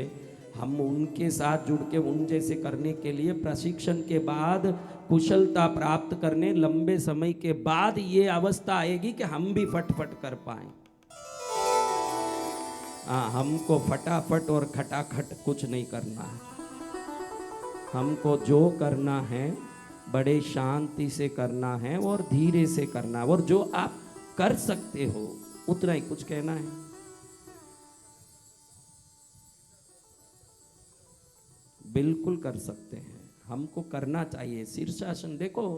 हम उनके साथ जुड़ के उन जैसे करने के लिए प्रशिक्षण के बाद, कुशलता प्राप्त करने लंबे समय के बाद ये अवस्था आएगी कि हम भी फटफट कर पाएं। हाँ, हमको फटाफट और खटाखट कुछ नहीं करना है। हमको जो करना है बड़े शांति से करना है और धीरे से करना है, और जो आप कर सकते हो उतना ही कुछ कहना है। बिल्कुल कर सकते हैं, हमको करना चाहिए। शीर्षासन देखो,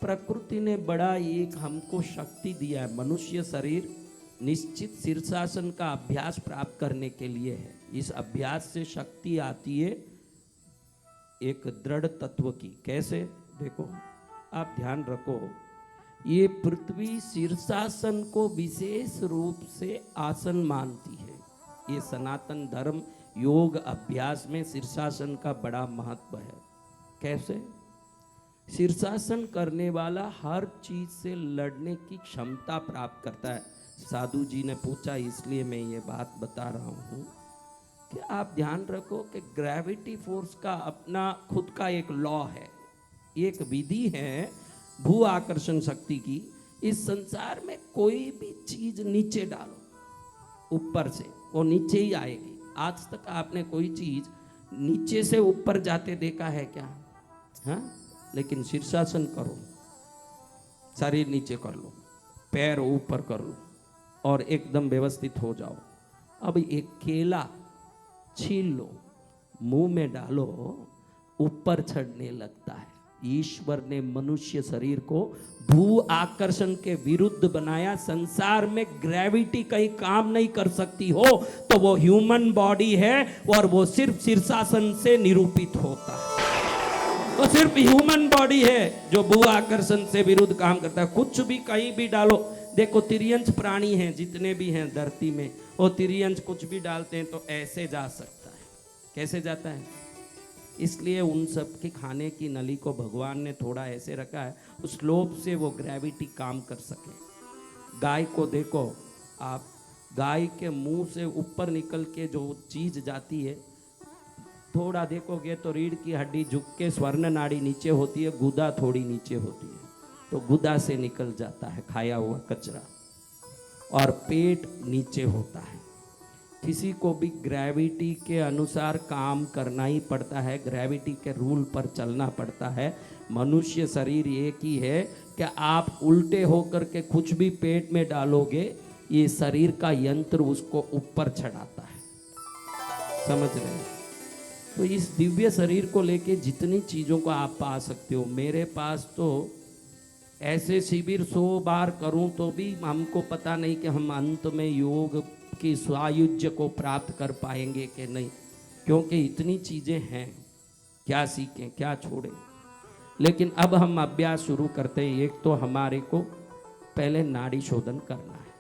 प्रकृति ने बड़ा एक हमको शक्ति दिया है। मनुष्य शरीर निश्चित शीर्षासन का अभ्यास प्राप्त करने के लिए है। इस अभ्यास से शक्ति आती है एक दृढ़ तत्व की। कैसे? देखो, आप ध्यान रखो, ये पृथ्वी शीर्षासन को विशेष रूप से आसन मानती है। ये सनातन धर्म योग अभ्यास में शीर्षासन का बड़ा महत्व है। कैसे? शीर्षासन करने वाला हर चीज से लड़ने की क्षमता प्राप्त करता है। साधु जी ने पूछा, इसलिए मैं ये बात बता रहा हूँ कि आप ध्यान रखो कि ग्रेविटी फोर्स का अपना खुद का एक लॉ है, एक विधि है भू आकर्षण शक्ति की। इस संसार में कोई भी चीज नीचे डालो ऊपर से, वो नीचे ही आएगी। आज तक आपने कोई चीज नीचे से ऊपर जाते देखा है क्या? हाँ, लेकिन शीर्षासन करो, शरीर नीचे कर लो, पैर ऊपर कर लो और एकदम व्यवस्थित हो जाओ। अब एक केला छील लो, मुंह में डालो, ऊपर चढ़ने लगता है। ईश्वर ने मनुष्य शरीर को भू आकर्षण के विरुद्ध बनाया। संसार में ग्रेविटी कहीं काम नहीं कर सकती हो तो वो ह्यूमन बॉडी है, और वो सिर्फ शीर्षासन से निरूपित होता है। वो सिर्फ ह्यूमन बॉडी है जो भू आकर्षण से विरुद्ध काम करता है। कुछ भी कहीं भी डालो, देखो तिर्यंश प्राणी हैं जितने भी हैं धरती में, वो तिर्यंश कुछ भी डालते हैं तो ऐसे जा सकता है। कैसे जाता है? इसलिए उन सब के खाने की नली को भगवान ने थोड़ा ऐसे रखा है, उस लोभ से वो ग्रेविटी काम कर सके। गाय को देखो आप, गाय के मुंह से ऊपर निकल के जो चीज जाती है, थोड़ा देखोगे तो रीढ़ की हड्डी झुक के स्वर्ण नाड़ी नीचे होती है, गुदा थोड़ी नीचे होती है, तो गुदा से निकल जाता है खाया हुआ कचरा, और पेट नीचे होता है। किसी को भी ग्रेविटी के अनुसार काम करना ही पड़ता है, ग्रेविटी के रूल पर चलना पड़ता है। मनुष्य शरीर एक ही है कि आप उल्टे होकर के कुछ भी पेट में डालोगे, ये शरीर का यंत्र उसको ऊपर चढ़ाता है। समझ रहे हैं? तो इस दिव्य शरीर को लेके जितनी चीज़ों को आप पा सकते हो, मेरे पास तो ऐसे शिविर 100 बार करूं तो भी हमको पता नहीं कि हम अंत में योग की स्वायुज्य को प्राप्त कर पाएंगे कि नहीं, क्योंकि इतनी चीज़ें हैं, क्या सीखें क्या छोड़ें। लेकिन अब हम अभ्यास शुरू करते हैं। एक तो हमारे को पहले नाड़ी शोधन करना है,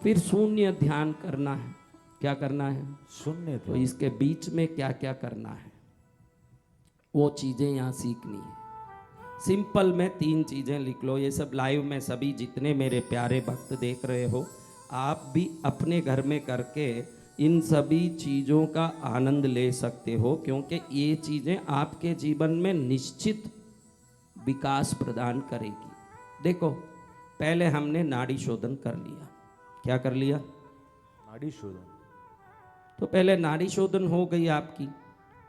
फिर शून्य ध्यान करना है। क्या करना है? शून्य। तो इसके बीच में क्या क्या करना है वो चीज़ें यहाँ सीखनी है। सिंपल में 3 चीज़ें लिख लो। ये सब लाइव में सभी जितने मेरे प्यारे भक्त देख रहे हो, आप भी अपने घर में करके इन सभी चीज़ों का आनंद ले सकते हो, क्योंकि ये चीज़ें आपके जीवन में निश्चित विकास प्रदान करेगी। देखो, पहले हमने नाड़ी शोधन कर लिया। क्या कर लिया? नाड़ी शोधन। तो पहले नाड़ी शोधन हो गई आपकी।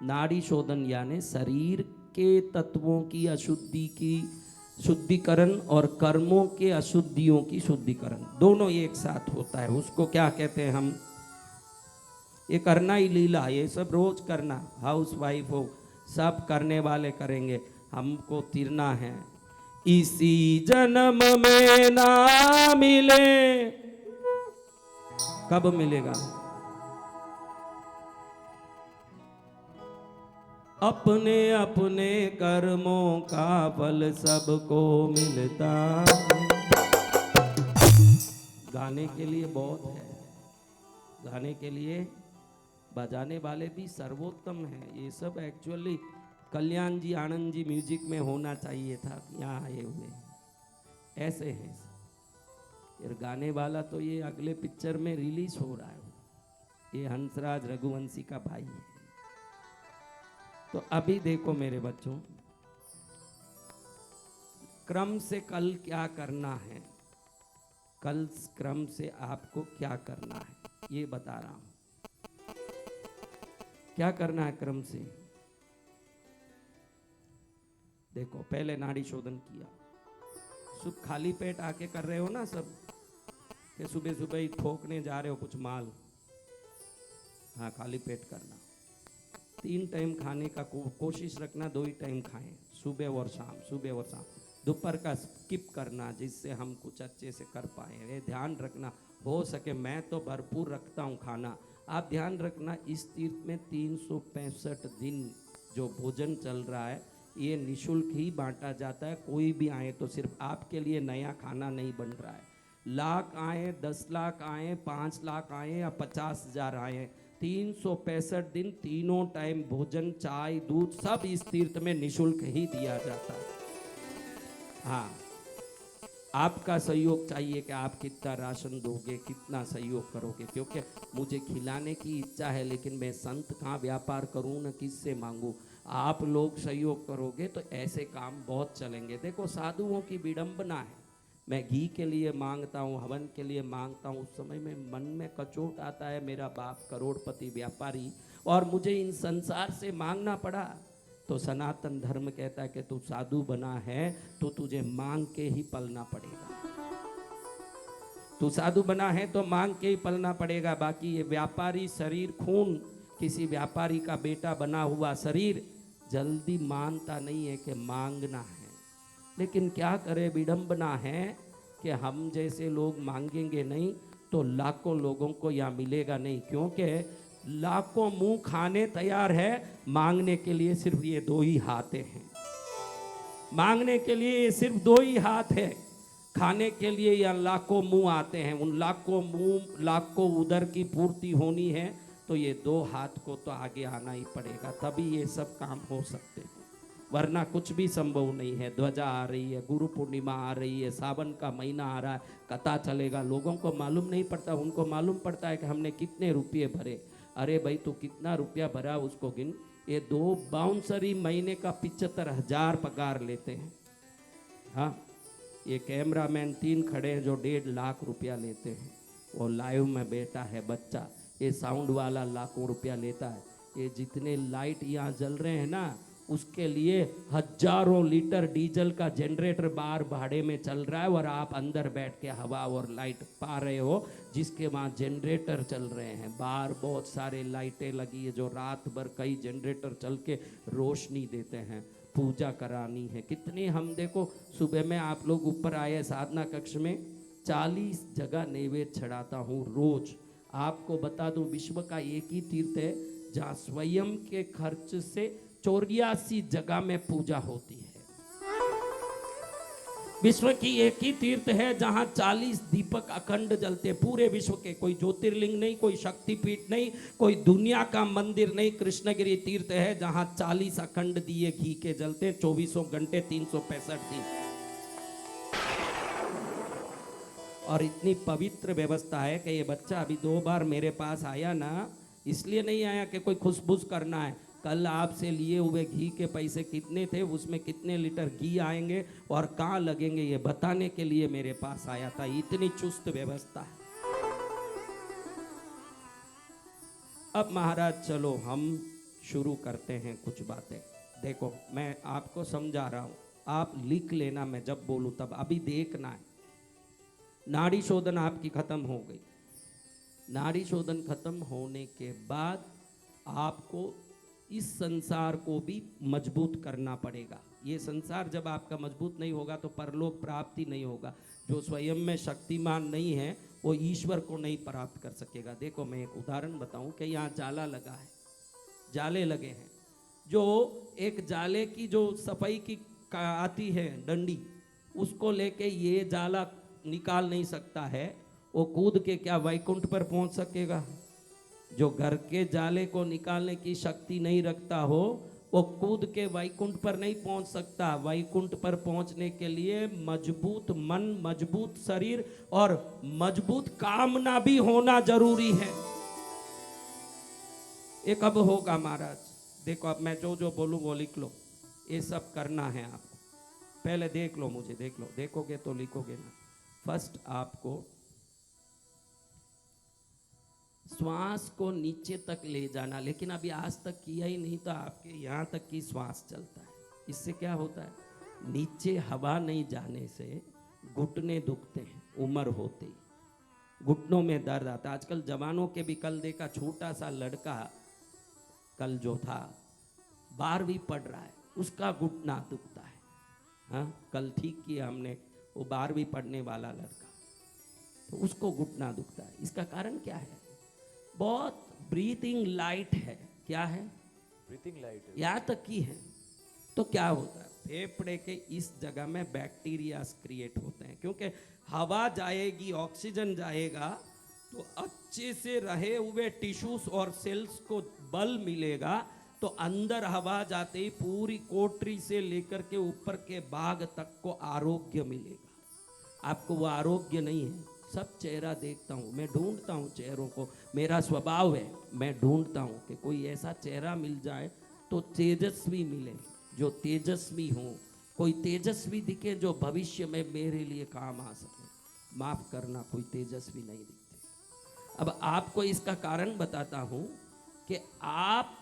नाड़ी शोधन यानी शरीर के तत्वों की अशुद्धि की शुद्धिकरण और कर्मों के अशुद्धियों की शुद्धिकरण, दोनों एक साथ होता है। उसको क्या कहते हैं हम, ये करना ही लीला, ये सब रोज करना, हाउस वाइफ हो सब करने वाले करेंगे, हमको तिरना है। इसी जन्म में ना मिले, कब मिलेगा? अपने अपने कर्मों का फल सबको मिलता। गाने के लिए बहुत है, गाने के लिए बजाने वाले भी सर्वोत्तम हैं। ये सब एक्चुअली कल्याण जी आनंद जी म्यूजिक में होना चाहिए था, यहाँ आए हुए ऐसे हैं। फिर गाने वाला तो ये अगले पिक्चर में रिलीज हो रहा है, ये हंसराज रघुवंशी का भाई है। तो अभी देखो मेरे बच्चों, क्रम से कल क्या करना है, कल क्रम से आपको क्या करना है ये बता रहा हूं। क्या करना है क्रम से? देखो पहले नाड़ी शोधन किया, सुबह खाली पेट आके कर रहे हो ना सब, कि सुबह सुबह ही ठोकने जा रहे हो कुछ माल, हाँ खाली पेट करना। 3 टाइम खाने का कोशिश रखना, 2 ही टाइम खाएं, सुबह और शाम, सुबह और शाम। दोपहर का स्किप करना जिससे हम कुछ अच्छे से कर पाए। ये ध्यान रखना, हो सके, मैं तो भरपूर रखता हूँ खाना, आप ध्यान रखना। इस तीर्थ में 365 दिन जो भोजन चल रहा है ये निशुल्क ही बांटा जाता है। कोई भी आए तो सिर्फ आपके लिए नया खाना नहीं बन रहा है। लाख आए, 10 लाख आए, 5 लाख आए या 50,000 आए, 365 दिन तीनों टाइम भोजन, चाय, दूध सब इस तीर्थ में निशुल्क ही दिया जाता है। हाँ, आपका सहयोग चाहिए कि आप कितना राशन दोगे, कितना सहयोग करोगे, क्योंकि मुझे खिलाने की इच्छा है, लेकिन मैं संत कहाँ व्यापार करूँ, न किससे मांगूँ। आप लोग सहयोग करोगे तो ऐसे काम बहुत चलेंगे। देखो साधुओं की विडंबना है, मैं घी के लिए मांगता हूँ, हवन के लिए मांगता हूँ, उस समय में मन में कचोट आता है, मेरा बाप करोड़पति व्यापारी और मुझे इन संसार से मांगना पड़ा। तो सनातन धर्म कहता है कि तू साधु बना है तो तुझे मांग के ही पलना पड़ेगा। तू साधु बना है तो मांग के ही पलना पड़ेगा। बाकी ये व्यापारी शरीर, खून, किसी व्यापारी का बेटा बना हुआ शरीर जल्दी मानता नहीं है कि मांगना है। लेकिन क्या करे, विडंबना है कि हम जैसे लोग मांगेंगे नहीं तो लाखों लोगों को यहाँ मिलेगा नहीं, क्योंकि लाखों मुंह खाने तैयार है, मांगने के लिए सिर्फ ये 2 ही हाथ हैं। मांगने के लिए ये सिर्फ 2 ही हाथ है, खाने के लिए या लाखों मुंह आते हैं। उन लाखों मुंह, लाखों उदर की पूर्ति होनी है तो ये 2 हाथ को तो आगे आना ही पड़ेगा, तभी ये सब काम हो सकते हैं, वरना कुछ भी संभव नहीं है। ध्वजा आ रही है, गुरु पूर्णिमा आ रही है, सावन का महीना आ रहा है, कथा चलेगा, लोगों को मालूम नहीं पड़ता, उनको मालूम पड़ता है कि हमने कितने रुपये भरे। अरे भाई तू कितना रुपया भरा उसको गिन। ये 2 बाउंसर ही महीने का 75,000 पगार लेते हैं। हाँ, ये कैमरामैन 3 खड़े हैं जो 1.5 लाख रुपया लेते हैं, वो लाइव में बैठा है बच्चा, ये साउंड वाला लाखों रुपया लेता है। ये जितने लाइट यहाँ जल रहे हैं ना, उसके लिए हजारों लीटर डीजल का जनरेटर बाहर भाड़े में चल रहा है और आप अंदर बैठ के हवा और लाइट पा रहे हो, जिसके वहाँ जनरेटर चल रहे हैं। बाहर बहुत सारे लाइटें लगी है जो रात भर कई जनरेटर चल के रोशनी देते हैं। पूजा करानी है कितनी, हम देखो सुबह में आप लोग ऊपर आए साधना कक्ष में, 40 जगह नैवेद्य चढ़ाता हूँ रोज। आपको बता दूं, विश्व का एक ही तीर्थ है जहाँ स्वयं के खर्च से 84 जगह में पूजा होती है। विश्व की एक ही तीर्थ है जहां 40 दीपक अखंड जलते, पूरे विश्व के। कोई ज्योतिर्लिंग नहीं, कोई शक्तिपीठ नहीं, कोई दुनिया का मंदिर नहीं, कृष्णगिरी तीर्थ है जहां 40 अखंड दिए घी के जलते 24 घंटे 365 दिन। और इतनी पवित्र व्यवस्था है कि ये बच्चा अभी 2 बार मेरे पास आया ना, इसलिए नहीं आया कि कोई खुशबुश करना है। कल आपसे लिए हुए घी के पैसे कितने थे, उसमें कितने लीटर घी आएंगे और कहाँ लगेंगे, ये बताने के लिए मेरे पास आया था। इतनी चुस्त व्यवस्था है। अब महाराज चलो हम शुरू करते हैं कुछ बातें। देखो मैं आपको समझा रहा हूं, आप लिख लेना, मैं जब बोलूं तब। अभी देखना है, नाड़ी शोधन आपकी खत्म हो गई। नाड़ी शोधन खत्म होने के बाद आपको इस संसार को भी मजबूत करना पड़ेगा। ये संसार जब आपका मजबूत नहीं होगा तो परलोक प्राप्ति नहीं होगा। जो स्वयं में शक्तिमान नहीं है वो ईश्वर को नहीं प्राप्त कर सकेगा। देखो मैं एक उदाहरण बताऊं कि यहाँ जाला लगा है, जाले लगे हैं। जो एक जाले की जो सफाई की आती है डंडी, उसको लेके ये जाला निकाल नहीं सकता है, वो कूद के क्या वैकुंठ पर पहुंच सकेगा? जो घर के जाले को निकालने की शक्ति नहीं रखता हो वो कूद के वैकुंठ पर नहीं पहुंच सकता। वैकुंठ पर पहुंचने के लिए मजबूत मन, मजबूत शरीर और मजबूत कामना भी होना जरूरी है। ये कब होगा महाराज? देखो अब मैं जो जो बोलूं वो लिख लो, ये सब करना है आपको। पहले देख लो, मुझे देख लो, देखोगे तो लिखोगे ना। फर्स्ट आपको श्वास को नीचे तक ले जाना, लेकिन अभी आज तक किया ही नहीं तो आपके यहाँ तक की श्वास चलता है। इससे क्या होता है? नीचे हवा नहीं जाने से घुटने दुखते हैं, उम्र होते ही घुटनों में दर्द आता है। आजकल जवानों के भी, कल देखा छोटा सा लड़का, कल जो था 12वीं पढ़ रहा है, उसका घुटना दुखता है। हाँ, कल ठीक किया हमने, वो 12वीं पढ़ने वाला लड़का, तो उसको घुटना दुखता है। इसका कारण क्या है? बहुत ब्रीथिंग लाइट है। क्या है? ब्रीथिंग लाइट है। यहाँ तक की है। तो क्या होता है? फेफड़े के इस जगह में बैक्टीरिया क्रिएट होते हैं, क्योंकि हवा जाएगी, ऑक्सीजन जाएगा तो अच्छे से रहे हुए टिश्यूज और सेल्स को बल मिलेगा। तो अंदर हवा जाते ही पूरी कोठरी से लेकर के ऊपर के भाग तक को आरोग्य मिलेगा। आपको वो आरोग्य नहीं है। सब चेहरा देखता हूँ, मैं ढूंढता हूँ चेहरों को, मेरा स्वभाव है, मैं ढूंढता हूँ कि कोई ऐसा चेहरा मिल जाए तो तेजस्वी मिले, जो तेजस्वी हो, कोई तेजस्वी दिखे जो भविष्य में मेरे लिए काम आ सके। माफ करना, कोई तेजस्वी नहीं दिखते। अब आपको इसका कारण बताता हूँ कि आप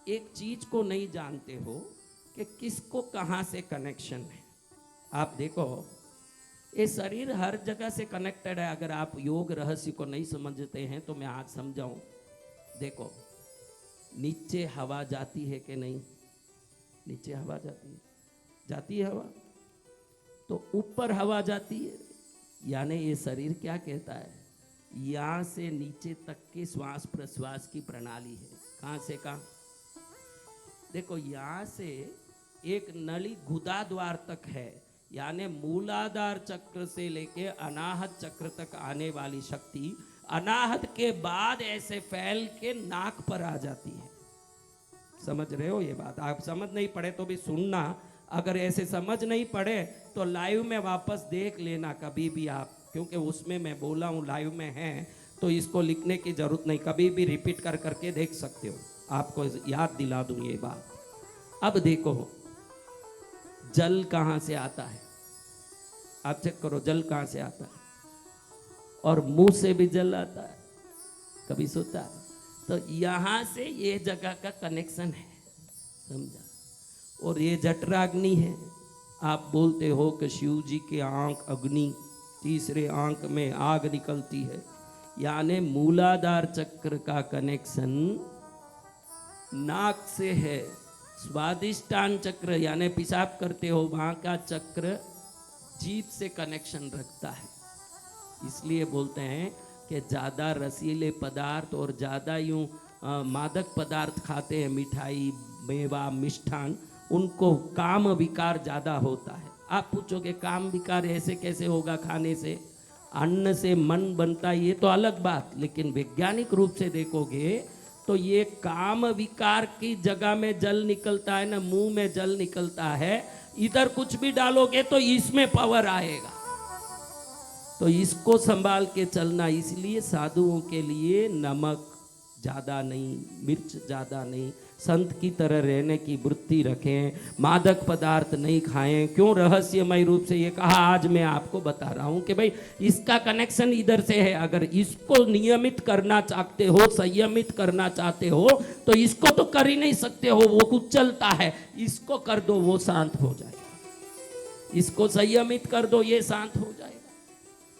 एक चीज को नहीं जानते हो कि किसको कहाँ से कनेक्शन है। आप देखो, ये शरीर हर जगह से कनेक्टेड है। अगर आप योग रहस्य को नहीं समझते हैं तो मैं आज समझाऊं। देखो, नीचे हवा जाती है कि नहीं? नीचे हवा जाती है, जाती है हवा। तो ऊपर हवा जाती है, यानी ये शरीर क्या कहता है? यहाँ से नीचे तक की श्वास प्रश्वास की प्रणाली है। कहाँ से कहाँ? देखो, यहाँ से एक नली गुदा द्वार तक है, यानी मूलाधार चक्र से लेके अनाहत चक्र तक आने वाली शक्ति अनाहत के बाद ऐसे फैल के नाक पर आ जाती है। समझ रहे हो ये बात? आप समझ नहीं पड़े तो भी सुनना, अगर ऐसे समझ नहीं पड़े तो लाइव में वापस देख लेना कभी भी आप, क्योंकि उसमें मैं बोला हूँ लाइव में है, तो इसको लिखने की जरूरत नहीं, कभी भी रिपीट कर करके देख सकते हो। आपको याद दिला दूं ये बात। अब देखो, जल कहाँ से आता है? आप चेक करो, जल कहाँ से आता है? और मुंह से भी जल आता है, कभी सोचा? तो यहाँ से ये जगह का कनेक्शन है, समझा? और ये जठराग्नि है। आप बोलते हो कि शिव जी के आंख अग्नि, तीसरे आंख में आग निकलती है, यानी मूलाधार चक्र का कनेक्शन नाक से है। स्वादिष्टान चक्र यानी पेशाब करते हो वहाँ का चक्र जीभ से कनेक्शन रखता है। इसलिए बोलते हैं कि ज़्यादा रसीले पदार्थ और ज़्यादा यूँ मादक पदार्थ खाते हैं, मिठाई, मेवा, मिष्ठान, उनको काम विकार ज़्यादा होता है। आप पूछोगे काम विकार ऐसे कैसे होगा? खाने से, अन्न से मन बनता है, ये तो अलग बात, लेकिन वैज्ञानिक रूप से देखोगे तो ये काम विकार की जगह में जल निकलता है ना, मुंह में जल निकलता है। इधर कुछ भी डालोगे तो इसमें पावर आएगा, तो इसको संभाल के चलना। इसलिए साधुओं के लिए नमक ज़्यादा नहीं, मिर्च ज़्यादा नहीं, संत की तरह रहने की वृत्ति रखें, मादक पदार्थ नहीं खाएं। क्यों रहस्यमय रूप से ये कहा, आज मैं आपको बता रहा हूं कि भाई इसका कनेक्शन इधर से है। अगर इसको नियमित करना चाहते हो, संयमित करना चाहते हो, तो इसको तो कर ही नहीं सकते हो, वो कुछ चलता है। इसको कर दो, वो शांत हो जाएगा। इसको संयमित कर दो, ये शांत हो जाएगा।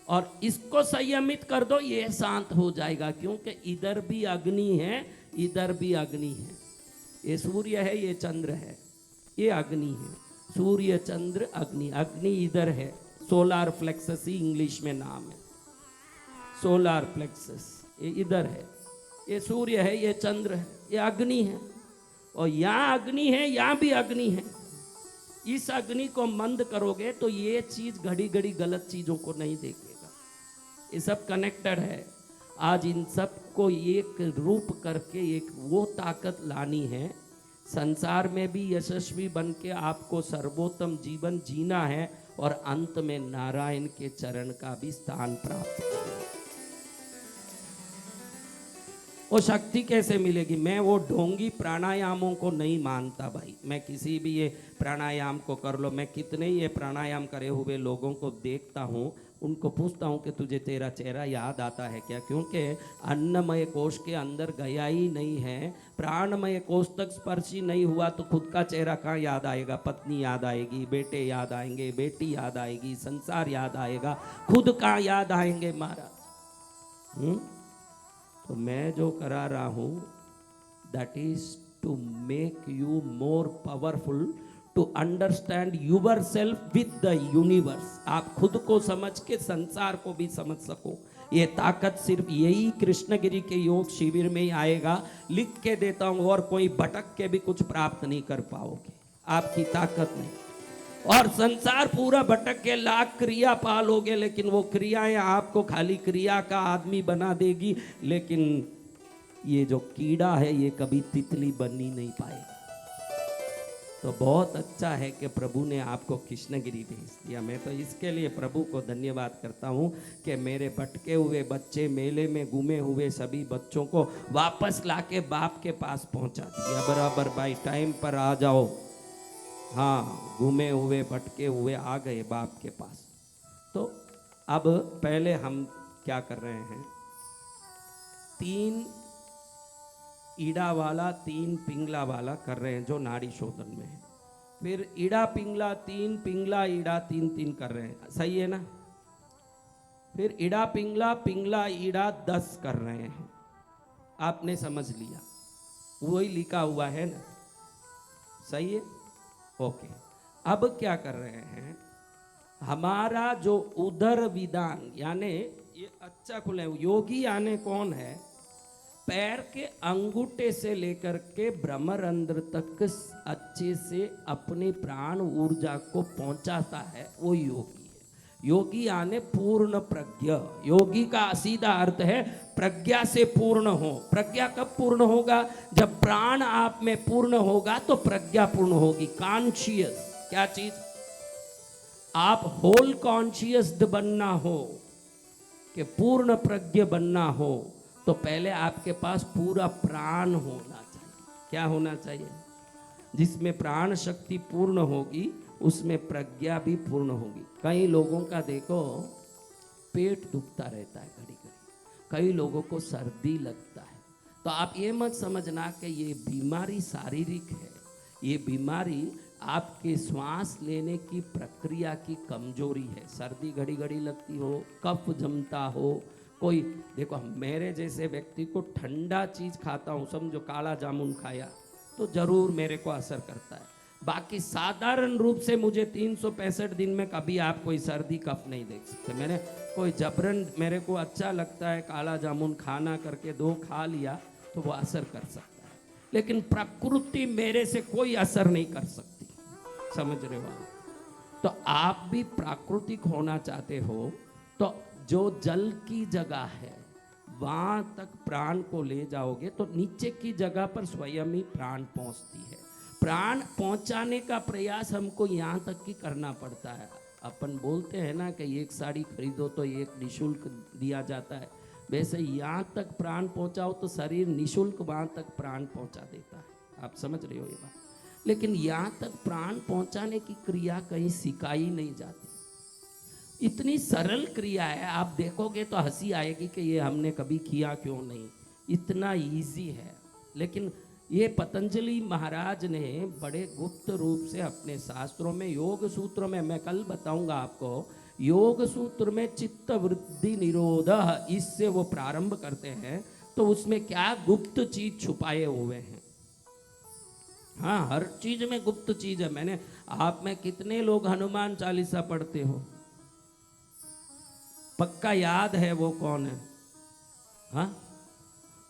और इसको संयमित कर दो, ये शांत हो जाएगा। क्योंकि इधर भी अग्नि है, इधर भी अग्नि है। ये सूर्य है, ये चंद्र है, ये अग्नि है। सूर्य चंद्र अग्नि, अग्नि इधर है। सोलार प्लेक्सस ही इंग्लिश में नाम है, सोलार प्लेक्सस, ये इधर है। ये सूर्य है, ये चंद्र है, ये अग्नि है। और यहाँ अग्नि है, यहाँ भी अग्नि है। इस अग्नि को मंद करोगे तो ये चीज घड़ी घड़ी गलत चीजों को नहीं देखेगा। ये सब कनेक्टेड है। आज इन सब को एक रूप करके एक वो ताकत लानी है। संसार में भी यशस्वी बन के आपको सर्वोत्तम जीवन जीना है, और अंत में नारायण के चरण का भी स्थान प्राप्त करना है। वो शक्ति कैसे मिलेगी? मैं वो ढोंगी प्राणायामों को नहीं मानता भाई। मैं किसी भी ये प्राणायाम को कर लो, मैं कितने ये प्राणायाम करे हुए लोगों को देखता हूँ, उनको पूछता हूँ कि तुझे तेरा चेहरा याद आता है क्या? क्योंकि अन्नमय कोश के अंदर गया ही नहीं है, प्राणमय कोश तक स्पर्श ही नहीं हुआ, तो खुद का चेहरा कहाँ याद आएगा? पत्नी याद आएगी, बेटे याद आएंगे, बेटी याद आएगी, संसार याद आएगा, खुद कहाँ याद आएंगे महाराज? तो मैं जो करा रहा हूं, that is to make you more powerful, to understand yourself with the universe. आप खुद को समझ के संसार को भी समझ सको। ये ताकत सिर्फ यही कृष्णगिरी के योग शिविर में ही आएगा। लिख के देता हूं, और कोई भटक के भी कुछ प्राप्त नहीं कर पाओगे, आपकी ताकत नहीं। और संसार पूरा भटक के लाख क्रिया पालोगे, लेकिन वो क्रियाएं आपको खाली क्रिया का आदमी बना देगी। लेकिन ये जो कीड़ा है, ये कभी तितली बन ही नहीं पाएगा। तो बहुत अच्छा है कि प्रभु ने आपको कृष्णगिरी भेज दिया। मैं तो इसके लिए प्रभु को धन्यवाद करता हूँ कि मेरे भटके हुए बच्चे, मेले में घूमे हुए सभी बच्चों को वापस लाके बाप के पास पहुँचा दिया। बराबर भाई, टाइम पर आ जाओ। हाँ, घूमे हुए भटके हुए आ गए बाप के पास। तो अब पहले हम क्या कर रहे हैं, 3 ईड़ा वाला 3 पिंगला वाला कर रहे हैं, जो नाड़ी शोधन में है। फिर ईड़ा पिंगला 3, पिंगला ईड़ा 3 कर रहे हैं, सही है ना? फिर ईड़ा पिंगला, पिंगला ईड़ा 10 कर रहे हैं। आपने समझ लिया, वही लिखा हुआ है ना, सही है? ओके। अब क्या कर रहे हैं, हमारा जो उदर विधान, यानी ये अच्छा खुले, योगी यानी कौन है? पैर के अंगूठे से लेकर के भ्रमरंध्र तक अच्छे से अपने प्राण ऊर्जा को पहुंचाता है, वो योगी है। योगी यानी पूर्ण प्रज्ञ। योगी का सीधा अर्थ है प्रज्ञा से पूर्ण हो। प्रज्ञा कब पूर्ण होगा? जब प्राण आप में पूर्ण होगा तो प्रज्ञा पूर्ण होगी। कॉन्शियस, क्या चीज? आप होल कॉन्शियस्ड बनना हो, कि पूर्ण प्रज्ञ बनना हो, तो पहले आपके पास पूरा प्राण होना चाहिए। क्या होना चाहिए? जिसमें प्राण शक्ति पूर्ण होगी, उसमें प्रज्ञा भी पूर्ण होगी। कई लोगों का देखो पेट दुखता रहता है घड़ी घड़ी, कई लोगों को सर्दी लगता है। तो आप ये मत समझना कि ये बीमारी शारीरिक है, ये बीमारी आपके श्वास लेने की प्रक्रिया की कमजोरी है। सर्दी घड़ी घड़ी लगती हो, कफ जमता हो, कोई देखो मेरे जैसे व्यक्ति को ठंडा चीज खाता हूँ, समझो काला जामुन खाया तो जरूर मेरे को असर करता है। बाकी साधारण रूप से मुझे 365 दिन में कभी आप कोई सर्दी कफ नहीं देख सकते। मैंने कोई जबरन, मेरे को अच्छा लगता है काला जामुन खाना करके 2 खा लिया तो वो असर कर सकता है, लेकिन प्रकृति मेरे से कोई असर नहीं कर सकती। समझ रहे हो आप? तो आप भी प्राकृतिक होना चाहते हो तो जो जल की जगह है वहां तक प्राण को ले जाओगे तो नीचे की जगह पर स्वयं ही प्राण पहुंचती है। प्राण पहुंचाने का प्रयास हमको यहाँ तक ही करना पड़ता है। अपन बोलते हैं ना कि एक साड़ी खरीदो तो एक निशुल्क दिया जाता है, वैसे यहाँ तक प्राण पहुंचाओ तो शरीर निशुल्क वहां तक प्राण पहुंचा देता है। आप समझ रहे हो ये बात। लेकिन यहाँ तक प्राण पहुंचाने की क्रिया कहीं सिखाई नहीं जाती। इतनी सरल क्रिया है, आप देखोगे तो हंसी आएगी कि ये हमने कभी किया क्यों नहीं, इतना इजी है। लेकिन ये पतंजलि महाराज ने बड़े गुप्त रूप से अपने शास्त्रों में, योग सूत्र में, मैं कल बताऊंगा आपको, योग सूत्र में चित्त वृद्धि निरोध, इससे वो प्रारंभ करते हैं। तो उसमें क्या गुप्त चीज छुपाए हुए हैं। हाँ, हर चीज में गुप्त चीज है। मैंने आप में कितने लोग हनुमान चालीसा पढ़ते हो? पक्का याद है वो कौन है? हाँ,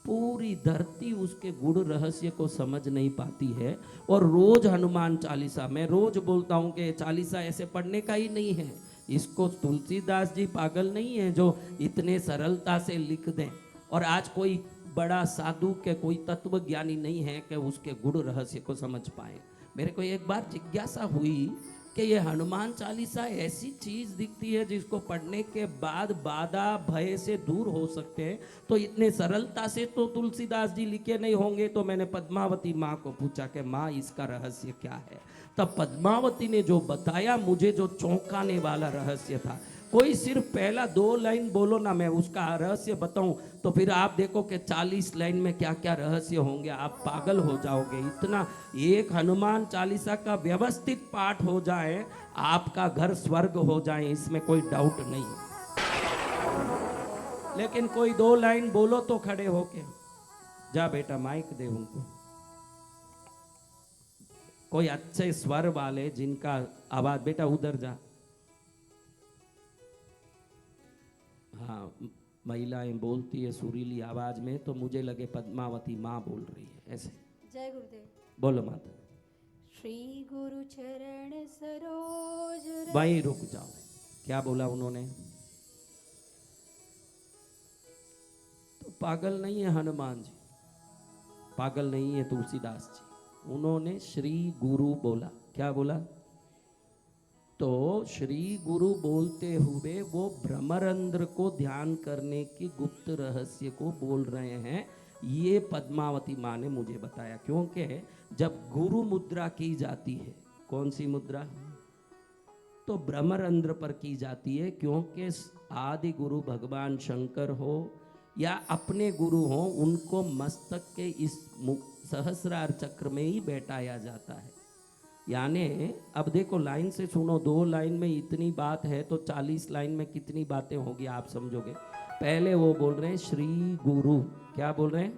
पूरी धरती उसके गुण रहस्य को समझ नहीं पाती है। और रोज हनुमान चालीसा, मैं रोज बोलता हूं कि चालीसा ऐसे पढ़ने का ही नहीं है। इसको तुलसीदास जी पागल नहीं है जो इतने सरलता से लिख दें। और आज कोई बड़ा साधु के कोई तत्व ज्ञानी नहीं है कि उसके गुण रहस्य को समझ पाए। मेरे को एक बार जिज्ञासा हुई कि ये हनुमान चालीसा ऐसी चीज दिखती है जिसको पढ़ने के बाद बाधा भय से दूर हो सकते हैं, तो इतने सरलता से तो तुलसीदास जी लिखे नहीं होंगे। तो मैंने पद्मावती माँ को पूछा कि माँ इसका रहस्य क्या है। तब पद्मावती ने जो बताया, मुझे जो चौंकाने वाला रहस्य था, कोई सिर्फ पहला 2 लाइन बोलो ना, मैं उसका रहस्य बताऊं तो फिर आप देखो कि 40 लाइन में क्या क्या रहस्य होंगे, आप पागल हो जाओगे। इतना एक हनुमान चालीसा का व्यवस्थित पाठ हो जाए, आपका घर स्वर्ग हो जाए, इसमें कोई डाउट नहीं। लेकिन कोई 2 लाइन बोलो तो खड़े होके, जा बेटा माइक दे उनको। कोई अच्छे स्वर वाले जिनका आवाज, बेटा उधर जा। हाँ, महिलाएं बोलती है सुरीली आवाज में, तो मुझे लगे पद्मावती माँ बोल रही है ऐसे। जय गुरुदेव। बोलो माता। श्री गुरु चरण सरोज रज। वहीं रुक जाओ, क्या बोला उन्होंने? तो पागल नहीं है हनुमान जी, पागल नहीं है तुलसीदास जी, उन्होंने श्री गुरु बोला। क्या बोला? तो श्री गुरु बोलते हुए वो भ्रमरंध्र को ध्यान करने की गुप्त रहस्य को बोल रहे हैं। ये पद्मावती माँ ने मुझे बताया। क्योंकि जब गुरु मुद्रा की जाती है, कौन सी मुद्रा? तो भ्रमरंध्र पर की जाती है। क्योंकि आदि गुरु भगवान शंकर हो या अपने गुरु हो, उनको मस्तक के इस सहस्रार चक्र में ही बैठाया जाता है। यानी अब देखो, लाइन से सुनो, 2 लाइन में इतनी बात है तो 40 लाइन में कितनी बातें होगी आप समझोगे। पहले वो बोल रहे हैं श्री गुरु, क्या बोल रहे हैं?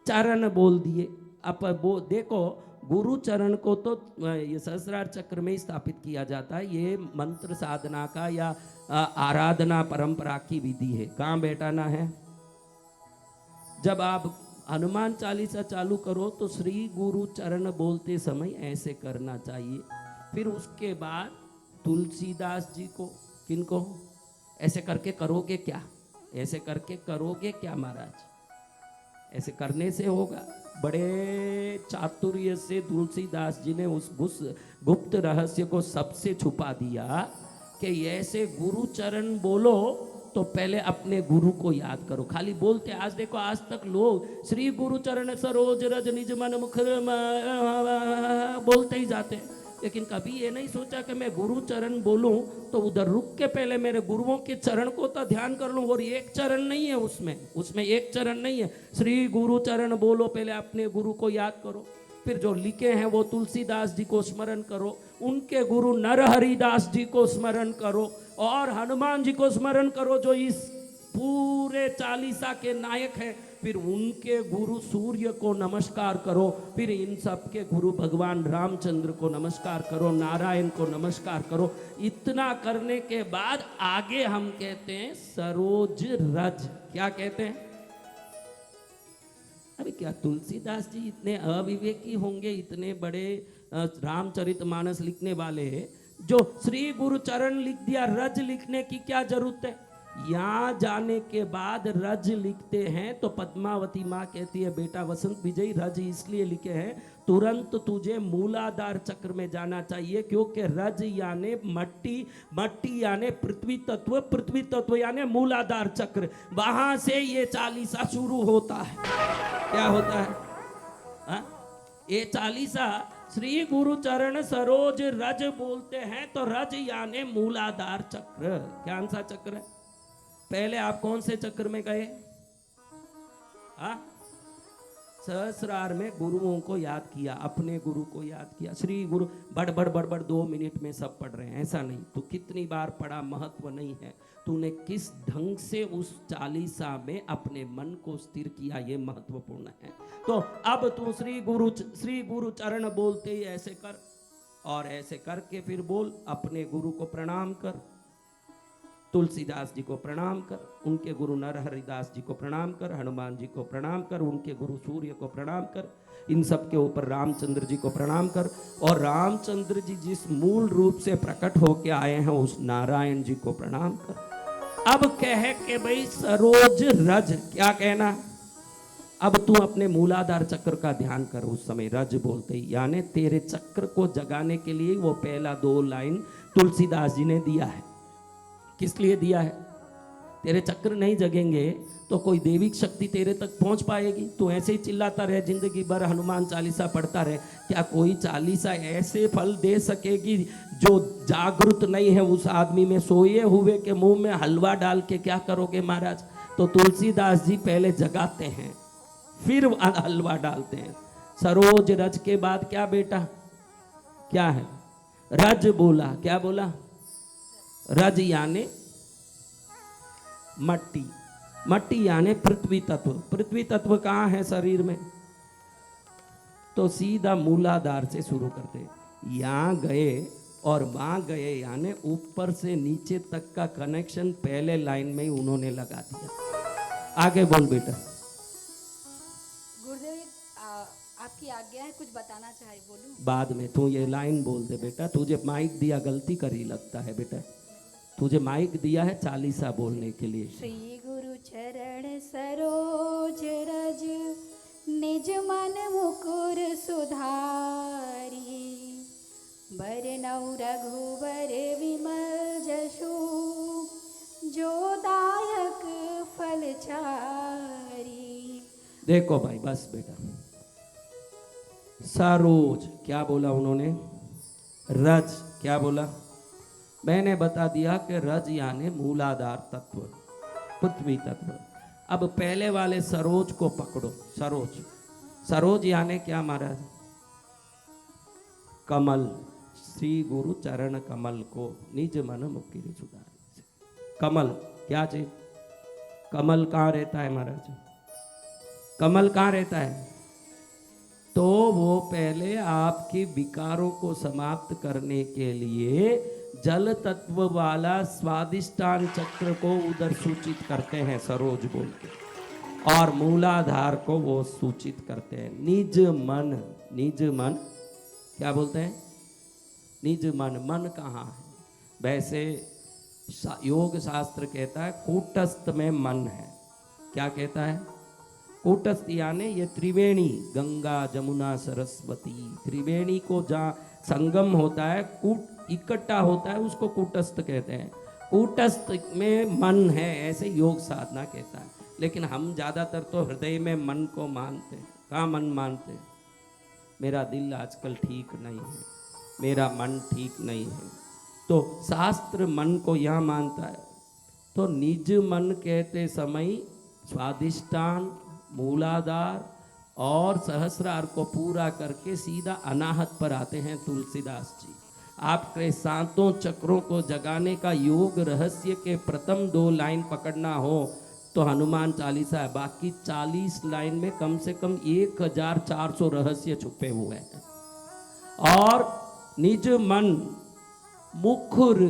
चरण बोल दिए। अब वो देखो, गुरु चरण को तो ये सहस्रार चक्र में ही स्थापित किया जाता है। ये मंत्र साधना का या आराधना परंपरा की विधि है। कहाँ बैठाना है? जब आप हनुमान चालीसा चालू करो तो श्री गुरु चरण बोलते समय ऐसे करना चाहिए। फिर उसके बाद तुलसीदास जी को, किनको? ऐसे करके करोगे क्या? ऐसे करके करोगे क्या महाराज? ऐसे करने से होगा? बड़े चातुर्य से तुलसीदास जी ने उस गुप्त रहस्य को सबसे छुपा दिया कि ऐसे गुरु चरण बोलो तो पहले अपने गुरु को याद करो। खाली बोलते, आज देखो, आज तक लोग श्री गुरु चरण सरोज रज निज मन मुख बोलते ही जाते हैं, लेकिन कभी ये नहीं सोचा कि मैं गुरु चरण बोलूं तो उधर रुक के पहले मेरे गुरुओं के चरण को तो ध्यान कर लूं। और एक चरण नहीं है उसमें एक चरण नहीं है। श्री गुरु चरण बोलो, पहले अपने गुरु को याद करो। फिर जो लिखे हैं वो तुलसीदास जी को स्मरण करो, उनके गुरु नरहरिदास जी को स्मरण करो, और हनुमान जी को स्मरण करो जो इस पूरे चालीसा के नायक हैं। फिर उनके गुरु सूर्य को नमस्कार करो, फिर इन सब के गुरु भगवान रामचंद्र को नमस्कार करो, नारायण को नमस्कार करो। इतना करने के बाद आगे हम कहते हैं सरोज रज। क्या कहते हैं? अरे क्या तुलसीदास जी इतने अविवेकी होंगे, इतने बड़े रामचरितमानस लिखने वाले, जो श्री गुरु चरण लिख दिया, रज लिखने की क्या जरूरत है? यहाँ जाने के बाद रज लिखते हैं तो पद्मावती माँ कहती है, बेटा वसंत विजय, रज इसलिए लिखे हैं तुरंत तुझे मूलाधार चक्र में जाना चाहिए, क्योंकि रज यानी मट्टी, मट्टी यानी पृथ्वी तत्व, पृथ्वी तत्व यानी मूलाधार चक्र। वहां से ये चालीसा शुरू होता है। क्या होता है? हा? ये चालीसा श्री गुरु चरण सरोज रज बोलते हैं तो रज यानी मूलाधार चक्र। कौन सा चक्र है? पहले आप कौन से चक्र में गए? हाँ, सहस्रार में गुरुओं को याद किया, अपने गुरु को याद किया। श्री गुरु बड़ बड़ बड़ बड़ 2 मिनट में सब पढ़ रहे हैं, ऐसा नहीं। तू कितनी बार पढ़ा महत्व नहीं है, तूने किस ढंग से उस चालीसा में अपने मन को स्थिर किया, ये महत्वपूर्ण है। तो अब तू श्री गुरु चरण बोलते ही ऐसे कर, और ऐसे करके फिर बोल अपने गुरु को प्रणाम कर। तुलसीदास जी को प्रणाम कर, उनके गुरु नरहरिदास जी को प्रणाम कर, हनुमान जी को प्रणाम कर, उनके गुरु सूर्य को प्रणाम कर, इन सब के ऊपर रामचंद्र जी को प्रणाम कर, और रामचंद्र जी जिस मूल रूप से प्रकट होके आए हैं उस नारायण जी को प्रणाम कर। अब कह के भाई सरोज रज, क्या कहना? अब तू अपने मूलाधार चक्र का ध्यान कर। उस समय रज बोलते ही यानी तेरे चक्र को जगाने के लिए वो पहला 2 लाइन तुलसीदास जी ने दिया है। किस लिए दिया है? तेरे चक्र नहीं जगेंगे तो कोई देविक शक्ति तेरे तक पहुंच पाएगी? तू ऐसे ही चिल्लाता रहे जिंदगी भर, हनुमान चालीसा पढ़ता रहे, क्या कोई चालीसा ऐसे फल दे सकेगी? जो जागृत नहीं है उस आदमी में सोए हुए के मुंह में हलवा डाल के क्या करोगे महाराज? तो तुलसीदास जी पहले जगाते हैं फिर हलवा डालते हैं। सरोज रज के बाद क्या बेटा? क्या है? रज बोला। क्या बोला? रज यानी मट्टी, मट्टी यानी पृथ्वी तत्व। पृथ्वी तत्व कहाँ है शरीर में? तो सीधा मूलाधार से शुरू करते, यहाँ गए और वहां गए, यानी ऊपर से नीचे तक का कनेक्शन पहले लाइन में ही उन्होंने लगा दिया। आगे बोल बेटा। गुरुदेव आपकी आज्ञा है, कुछ बताना चाहे बोलूं? बाद में तू ये लाइन बोल दे बेटा। तुझे माइक दिया, गलती करी लगता है बेटा। तुझे माइक दिया है चालीसा बोलने के लिए। श्री गुरु चरण सरोज रज निज मन मुकुर सुधारी, बरनउँ रघुबर विमल जसु, जो दायक फल चारी। देखो भाई, बस बेटा। सरोज क्या बोला उन्होंने? रज क्या बोला? मैंने बता दिया कि रज यानी मूलाधार तत्व, पृथ्वी तत्व। अब पहले वाले सरोज को पकड़ो। सरोज, सरोज यानी क्या महाराज? कमल। श्री गुरु चरण कमल को निज मन मुकिर सुधारी। कमल क्या चीज? कमल कहाँ रहता है महाराज? कमल कहाँ रहता है? तो वो पहले आपके विकारों को समाप्त करने के लिए जल तत्व वाला स्वादिष्टान चक्र को उधर सूचित करते हैं सरोज बोल के, और मूलाधार को वो सूचित करते हैं निज मन। निज मन क्या बोलते हैं? निज मन। मन कहाँ है? वैसे योग शास्त्र कहता है कूटस्थ में मन है। क्या कहता है? कूटस्थ यानी ये त्रिवेणी, गंगा जमुना सरस्वती, त्रिवेणी को जहाँ संगम होता है, कूट इकट्ठा होता है, उसको कूटस्थ कहते हैं। कूटस्थ में मन है, ऐसे योग साधना कहता है। लेकिन हम ज़्यादातर तो हृदय में मन को मानते हैं। कहाँ मन मानते हैं? मेरा दिल आजकल ठीक नहीं है, मेरा मन ठीक नहीं है, तो शास्त्र मन को यहाँ मानता है। तो निज मन कहते समय स्वादिष्टान, मूलाधार और सहस्रार को पूरा करके सीधा अनाहत पर आते हैं तुलसीदास जी। आपके 7 चक्रों को जगाने का योग रहस्य के प्रथम 2 लाइन पकड़ना हो तो हनुमान चालीसा है। बाकी 40 लाइन में कम से कम 1400 रहस्य छुपे हुए हैं। और निज मन, मुखर,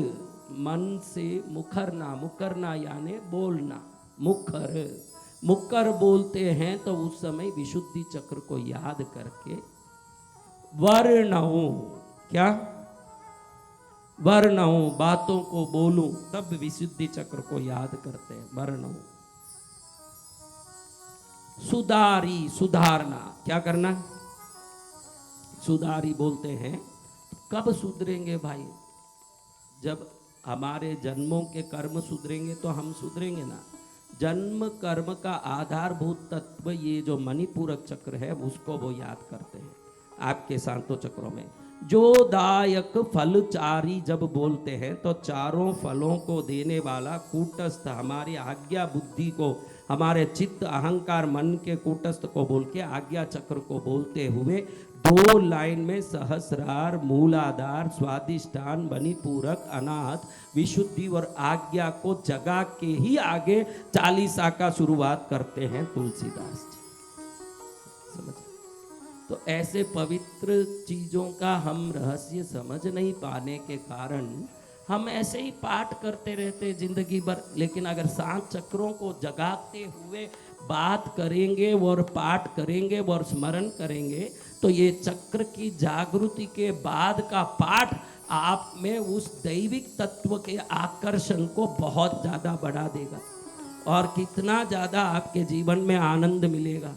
मन से मुखरना, मुकरना यानी बोलना, मुखर। मुक्कर बोलते हैं तो उस समय विशुद्धि चक्र को याद करके वर्णऊं, क्या? वर्णऊं, बातों को बोलूं, तब विशुद्धि चक्र को याद करते हैं। वर्णऊं। सुधारी, सुधारना, क्या करना? सुधारी बोलते हैं। कब सुधरेंगे भाई? जब हमारे जन्मों के कर्म सुधरेंगे तो हम सुधरेंगे ना। जन्म कर्म का आधारभूत तत्व ये जो मणिपूरक चक्र है उसको वो याद करते हैं। आपके शांतो चक्रों में। जो दायक फल चारी जब बोलते हैं तो चारों फलों को देने वाला कूटस्थ हमारी आज्ञा बुद्धि को, हमारे चित्त अहंकार मन के कूटस्थ को बोल के आज्ञा चक्र को बोलते हुए 2 लाइन में सहस्रार, मूलाधार, स्वादिष्ठान, मणिपूरक, अनाहत, विशुद्धि और आज्ञा को जगा के ही आगे 40 का शुरुआत करते हैं तुलसीदास जी। समझ? तो ऐसे पवित्र चीजों का हम रहस्य समझ नहीं पाने के कारण हम ऐसे ही पाठ करते रहते जिंदगी भर। लेकिन अगर 7 चक्रों को जगाते हुए बात करेंगे और पाठ करेंगे और स्मरण करेंगे तो ये चक्र की जागृति के बाद का पाठ आप में उस दैविक तत्व के आकर्षण को बहुत ज़्यादा बढ़ा देगा और कितना ज़्यादा आपके जीवन में आनंद मिलेगा।